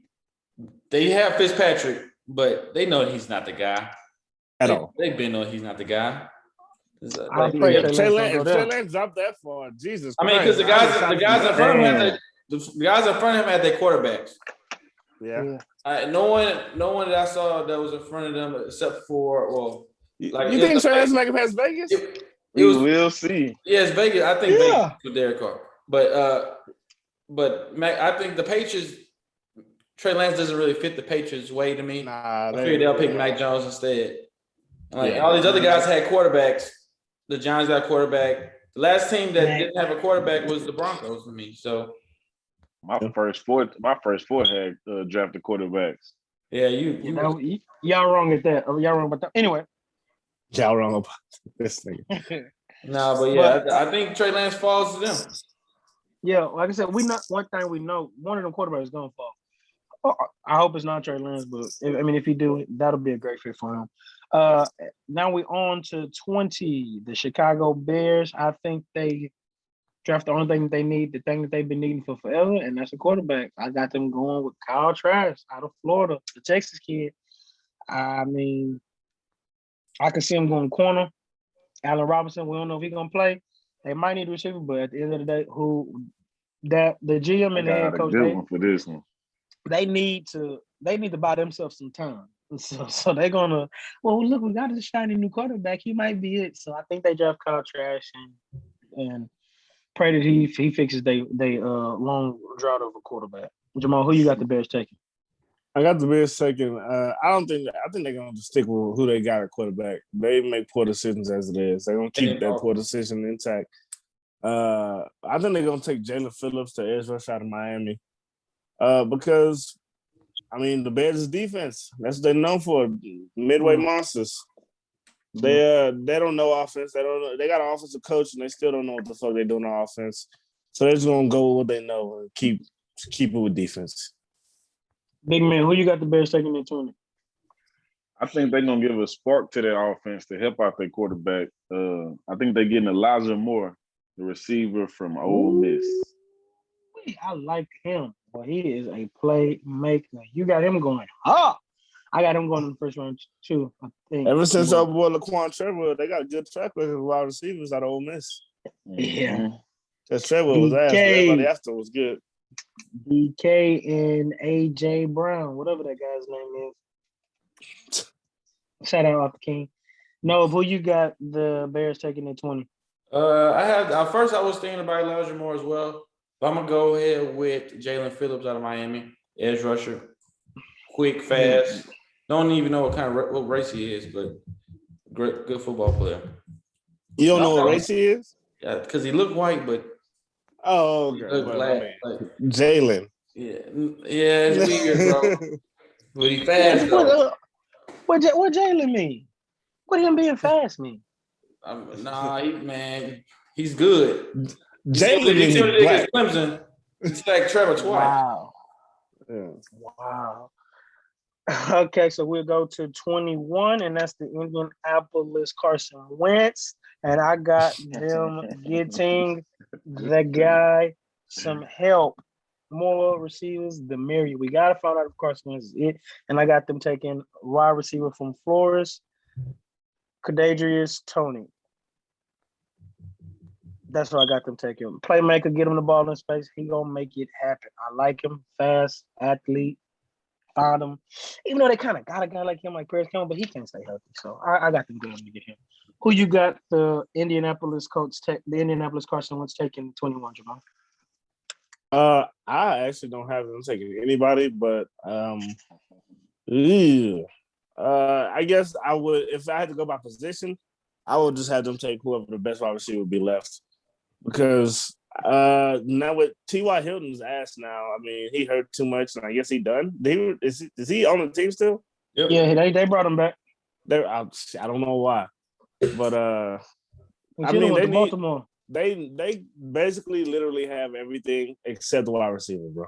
have Fitzpatrick, but they know he's not the guy at all. They've been knowing he's not the guy. I'm afraid if Trey Lance dropped that far, Jesus. I mean, because the guys in front of him the guys in front of him had their quarterbacks. Yeah. No one that I saw that was in front of them except for you think Trey Lance make it past Vegas? We'll see. Yes, Vegas. I think Vegas with Derek Carr, but Mac, I think the Patriots. Trey Lance doesn't really fit the Patriots' way to me. I figured they'll pick Mac Jones instead. All these other guys had quarterbacks. The Giants got a quarterback. The last team that didn't have a quarterback was the Broncos to me. So my first four had drafted quarterbacks. Yeah, y'all wrong at that. Y'all wrong about that. Anyway, y'all wrong about this thing. I think Trey Lance falls to them. Yeah, like I said, one thing we know, one of them quarterbacks is gonna fall. I hope it's not Trey Lance, but if he do it, that'll be a great fit for him. Now we on to 20, the Chicago Bears. I think they draft the only thing that they need, the thing that they've been needing for forever, and that's a quarterback. I got them going with Kyle Trask out of Florida, the Texas kid. I mean, I can see him going corner. Allen Robinson, we don't know if he's gonna play. They might need a receiver, but at the end of the day, the GM and the head coach, for this one. They need to buy themselves some time. So they're gonna. Well, look, we got a shiny new quarterback. He might be it. So I think they draft Kyle Trask and pray that he fixes they long drought of a quarterback. Jamal, who you got the Bears taking? I got the Bears taking. I think they're gonna just stick with who they got at quarterback. They make poor decisions as it is. They're gonna keep that poor decision intact. I think they're gonna take Jalen Phillips, the edge rush out of Miami. Because the Bears' defense, that's what they're known for, midway monsters. They don't know offense. They got an offensive coach and they still don't know what the fuck they're doing on offense. So they're just gonna go with what they know and keep it with defense. Big man, who you got the Bears taking in 20? I think they're gonna give a spark to their offense to help out their quarterback. I think they're getting Elijah Moore, the receiver from Ole Miss. I like him. Well, he is a playmaker. You got him going. I got him going in the first round too. I think. Ever since our boy Laquan Trevor, they got a good track record with wide receivers out of Ole Miss. Yeah. Because Trevor was ass, but everybody after was good. BK and AJ Brown, whatever that guy's name is. Shout out Arthur King. No, who you got the Bears taking at 20? First I was thinking about Elijah Moore as well. But I'm gonna go ahead with Jalen Phillips out of Miami, edge rusher, quick, fast. Don't even know what race he is, but good football player. You don't know what race he is? Yeah, because he looked white, but okay. He looked black. Jalen. Yeah, it's weird, bro. But he fast though. What Jalen mean? What him being fast mean? He's good. Jalen is black. Clemson. He stacked Trevor twice. Wow. Yeah. Wow. Okay, so we'll go to 21, and that's the Indianapolis Carson Wentz. And I got them getting the guy some help. More receivers, the merrier. We got to find out if Carson Wentz is it. And I got them taking wide receiver from Flores, Kadarius Toney. That's what I got them taking. Playmaker, get him the ball in space. He gonna make it happen. I like him. Fast, athlete. Find him. Even though they kind of got a guy like him, like Paris Campbell, but he can't stay healthy. So I got them going to get him. Who you got the Indianapolis Carson Wentz taking 21, Jamal? I actually don't have them taking anybody, but I guess I would, if I had to go by position, I would just have them take whoever the best wide receiver would be left. Because now with T.Y. Hilton's ass now, he hurt too much, and I guess he done. Is he on the team still? Yep. Yeah, they brought him back. I don't know why, but they need Baltimore. They basically literally have everything except the wide receiver, bro.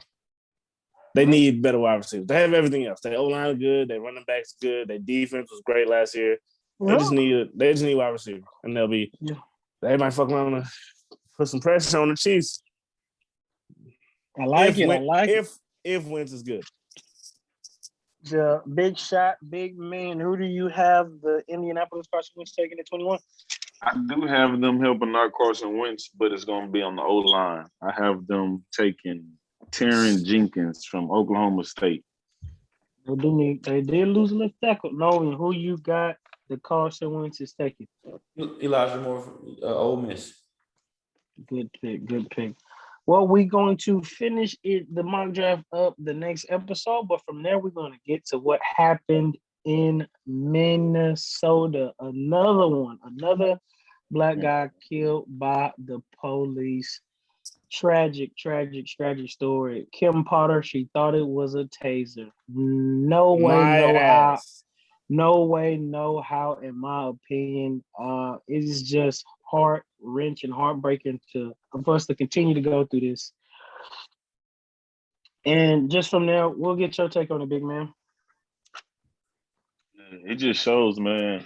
They need better wide receivers. They have everything else. Their O-line is good. Their running back's good. Their defense was great last year. They just need wide receiver, and they might fuck around and put some pressure on the Chiefs. I like it. If Wentz is good. The big shot, big man. Who do you have the Indianapolis Carson Wentz taking at 21? I do have them helping out Carson Wentz, but it's going to be on the O-line. I have them taking Taron Jenkins from Oklahoma State. They did lose a left tackle. No, who you got the Carson Wentz is taking? Elijah Moore from Ole Miss. Good pick. Well, we're going to finish the mock draft up the next episode, but from there we're going to get to what happened in Minnesota. Another black guy killed by the police. Tragic story. Kim Potter, she thought it was a taser. No way, no how, in my opinion. It is just heart-wrenching, heartbreaking for us to continue to go through this. And just from there, we'll get your take on it, big man. It just shows, man,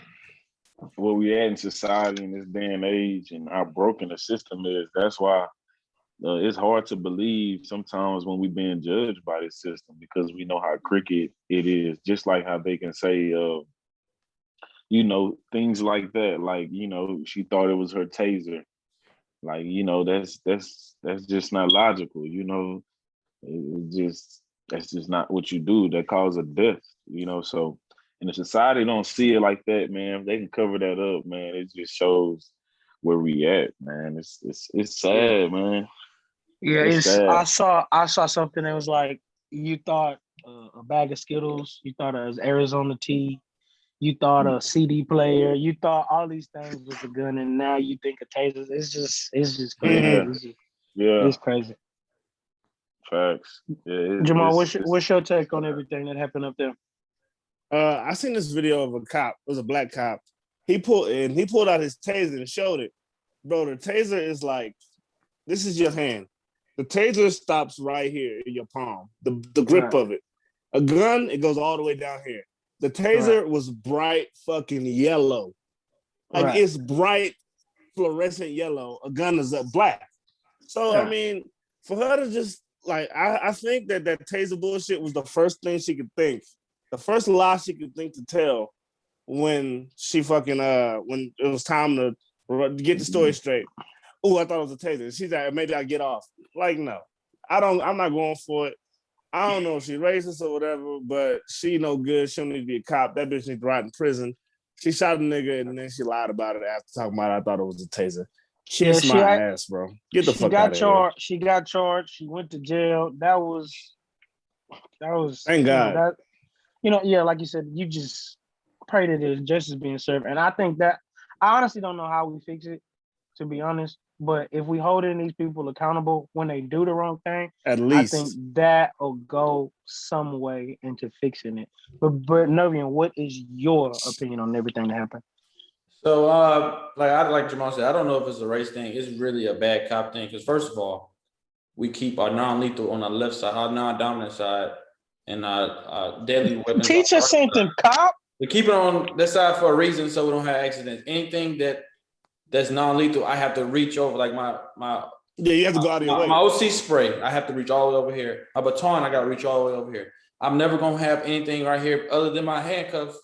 where we at in society in this day and age and how broken the system is. That's why it's hard to believe sometimes when we're being judged by this system because we know how crooked it is. Just like how they can say, things like that. Like, she thought it was her taser. Like, that's just not logical. That's just not what you do. That causes a death. So. And the society don't see it like that, man. If they can cover that up, man, it just shows where we at, man. It's sad, man. Yeah, I saw something that was like, you thought a bag of Skittles, you thought it was Arizona tea, you thought a CD player, you thought all these things was a gun, and now you think a taser. It's just crazy. It's crazy. Facts. Yeah, Jamal, what's your take on everything that happened up there? I seen this video of a cop. It was a black cop. He pulled out his taser and showed it. Bro, the taser is like, this is your hand. The taser stops right here in your palm. The grip of it. A gun, it goes all the way down here. The taser was bright fucking yellow. Like it's bright fluorescent yellow. A gun is black. So I mean, for her to just like, I think that taser bullshit was the first thing she could think. The first lie she could think to tell when she fucking when it was time to get the story straight. Oh, I thought it was a taser. She's like, maybe I'll get off. Like, no. I'm not going for it. I don't know if she's racist or whatever, but she no good. She don't need to be a cop. That bitch needs to rot in prison. She shot a nigga and then she lied about it after talking about it. I thought it was a taser. Kiss my ass, bro. Get the fuck out of here. She got charged. She went to jail. That was thank God. Like you said, you just pray that there's justice being served. And I think that I honestly don't know how we fix it, to be honest. But if we holding these people accountable when they do the wrong thing, at least I think that will go some way into fixing it. But Novian, what is your opinion on everything that happened? So, like Jamal said, I don't know if it's a race thing. It's really a bad cop thing. Because first of all, we keep our non-lethal on our left side, our non-dominant side. And deadly weapons. Teach us something, cop. We keep it on that side for a reason, so we don't have accidents. Anything that's non-lethal, I have to reach over. Like my you have to go out of your way. My OC spray, I have to reach all the way over here. My baton, I got to reach all the way over here. I'm never gonna have anything right here other than my handcuffs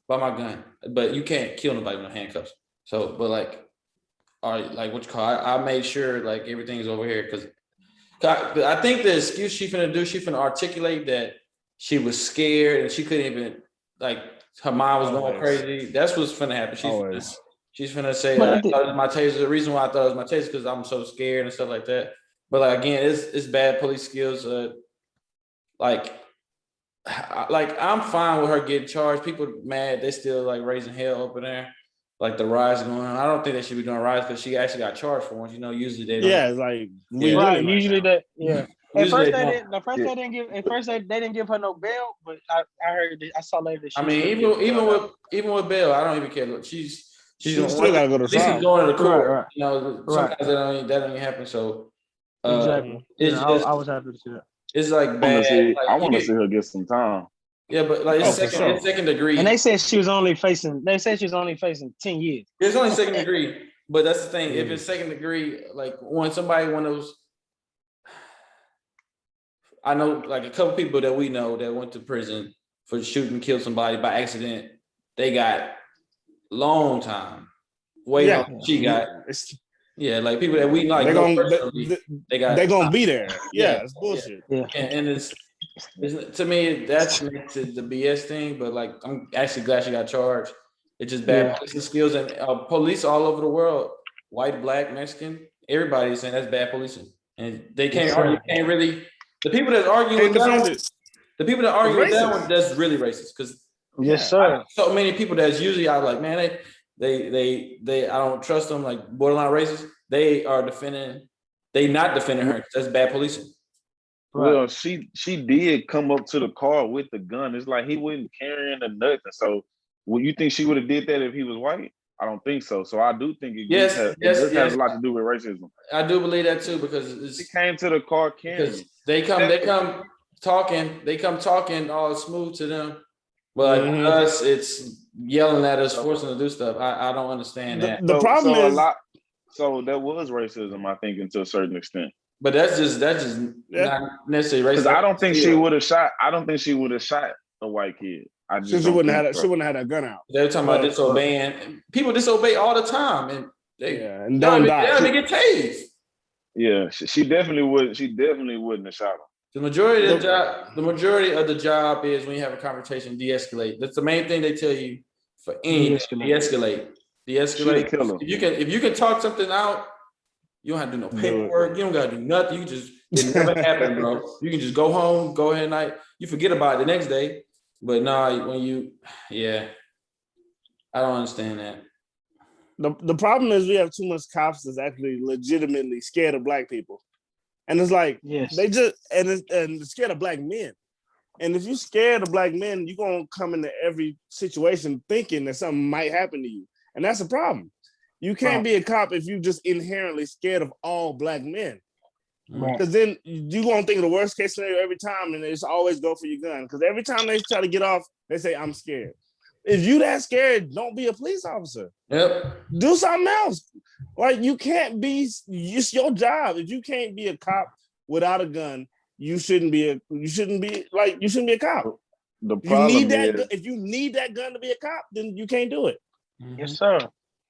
by my gun. But you can't kill nobody with handcuffs. So, but like, all right, like what you call? I made sure like everything's over here because. I think the excuse she finna articulate that she was scared and she couldn't even, like, her mind was going crazy. That's what's finna happen. She's finna say, I thought it was my taser. The reason why I thought it was my taser is because I'm so scared and stuff like that. But, like, again, it's bad police skills. I'm fine with her getting charged. People mad. They still, like, raising hell over there. Like the riots going on. I don't think they should be doing riots because she actually got charged for once. Usually they don't. Yeah, it's like usually that. Yeah. At first they didn't give her no bail, but I heard I saw later that even with bail, I don't even care. Look, she's She's still gotta go to trial. She's going to the court. Right. You know, sometimes that don't even happen. So exactly. It's I was happy to see that. It's like bad. I want to see her get some time. Yeah, but like it's second degree. And they said she was only facing 10 years. It's only second degree. But that's the thing. If it's second degree, like when somebody one of those, I know like a couple people that we know that went to prison for shooting, killed somebody by accident. They got long time. Way longer than she got. Yeah, like people that we like. They're gonna be there. Yeah, it's bullshit. Yeah, and it's to me that's the BS thing. But like, I'm actually glad she got charged. It's just bad policing skills, and police all over the world, white, black, Mexican, everybody's saying that's bad policing, and they can't argue. Can't really. The people that argue with that one, that's really racist. Because yes, sir. So many people that's usually I like, man, they I don't trust them, like borderline racist. They are defending. They not defending her. That's bad policing. Right. Well, she did come up to the car with the gun. It's like he wasn't carrying or nothing. So, would you think she would have did that if he was white? I don't think so. So I do think it has a lot to do with racism. I do believe that too because she came to the car carrying. They come talking all smooth to them, but us it's yelling at us, forcing to do stuff. I don't understand that. The problem is so there was racism, I think, to a certain extent. But that's just not necessarily racist. I don't think she would have shot. I don't think she would have shot a white kid. She wouldn't have that gun out. They're talking about disobeying. People disobey all the time, and they don't die. They get tased. Yeah, she definitely would. She definitely wouldn't have shot him. The majority of the job is when you have a conversation, de-escalate. That's the main thing they tell you for any de-escalate. De-escalate. If you can talk something out, you don't have to do no paperwork. You don't got to do nothing. You just it never happened, bro. You can just go home, go ahead at night. You forget about it the next day. But when I don't understand that. The problem is we have too much cops that's actually legitimately scared of black people. And it's like they just and scared of black men. And if you're scared of black men, you're gonna come into every situation thinking that something might happen to you. And that's a problem. You can't be a cop if you're just inherently scared of all black men. Because then you're gonna think of the worst case scenario every time, and it's always go for your gun. Because every time they try to get off, they say, I'm scared. If you that scared, don't be a police officer. Yep. Do something else. Like you can't be. It's your job. If you can't be a cop without a gun, you shouldn't be a cop. The problem if you need that gun to be a cop, then you can't do it. Yes, sir.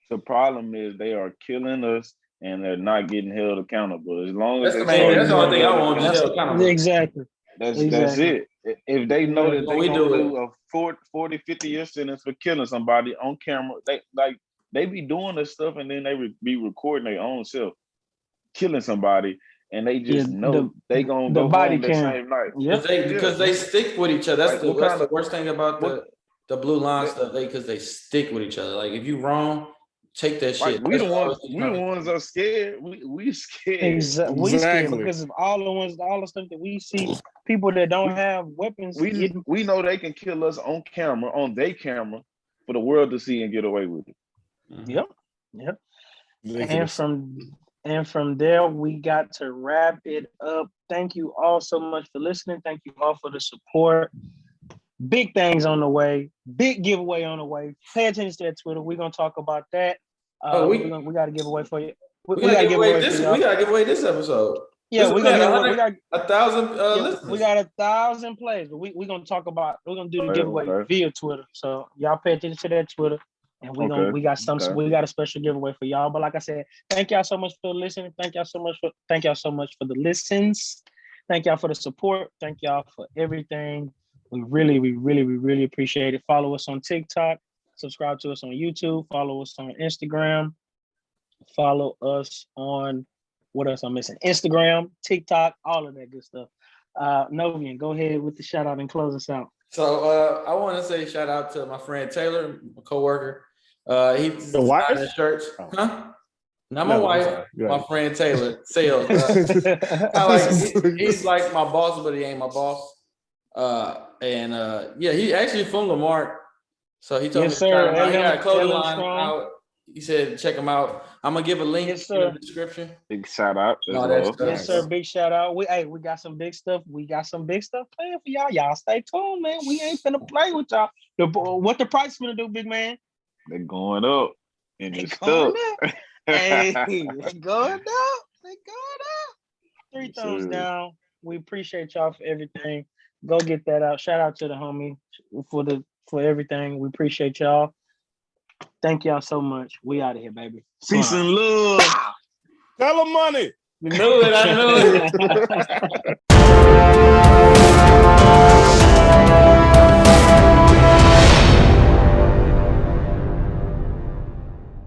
The problem is they are killing us and they're not getting held accountable. As long as that's the only thing I want to held accountable. Exactly. That's it. If they know that they do a 40, 50-year sentence for killing somebody on camera, they be doing this stuff and then they would be recording their own self killing somebody, and they just know they gonna go home the same night. Because they stick with each other. That's the worst thing about the blue line stuff. Because they stick with each other. Like if you wrong, take that shit. We the ones are scared. We scared. Exactly. We scared because of all the stuff that we see. People that don't have weapons. We know they can kill us on camera, on their camera, for the world to see and get away with it. Yep. And from there, we got to wrap it up. Thank you all so much for listening. Thank you all for the support. Big things on the way. Big giveaway on the way. Pay attention to that Twitter. We're gonna talk about that. We got a giveaway for you. We got to give away this episode. Yeah, we got 1,000 listeners. We got 1,000 plays, but we're gonna talk about. We're gonna do the giveaway via Twitter. So y'all pay attention to that Twitter, and we got a special giveaway for y'all. But like I said, thank y'all so much for listening. Thank y'all so much for the listens. Thank y'all for the support. Thank y'all for everything. We really appreciate it. Follow us on TikTok. Subscribe to us on YouTube. Follow us on Instagram. Follow us on what else I'm missing? Instagram, TikTok, all of that good stuff. Novian, go ahead with the shout out and close us out. So I want to say shout out to my friend Taylor, my coworker. He's the wife in the church, huh? Not my wife, my friend Taylor. Sales. He's like my boss, but he ain't my boss. He actually from Lamar. So he told me he got a clothing line out He said check him out. I'm gonna give a link in the description. Big shout out. Yes, sir. Big shout out. We got some big stuff. We got some big stuff playing for y'all. Y'all stay tuned, man. We ain't finna play with y'all. What the price finna do, big man? They're going up. And they it's going stuck. up. Hey, they going up. They going up. 3 thumbs down. We appreciate y'all for everything. Go get that out. Shout out to the homie for everything. We appreciate y'all. Thank y'all so much. We out of here, baby. Peace and love. Tell them money. You know it. I know it.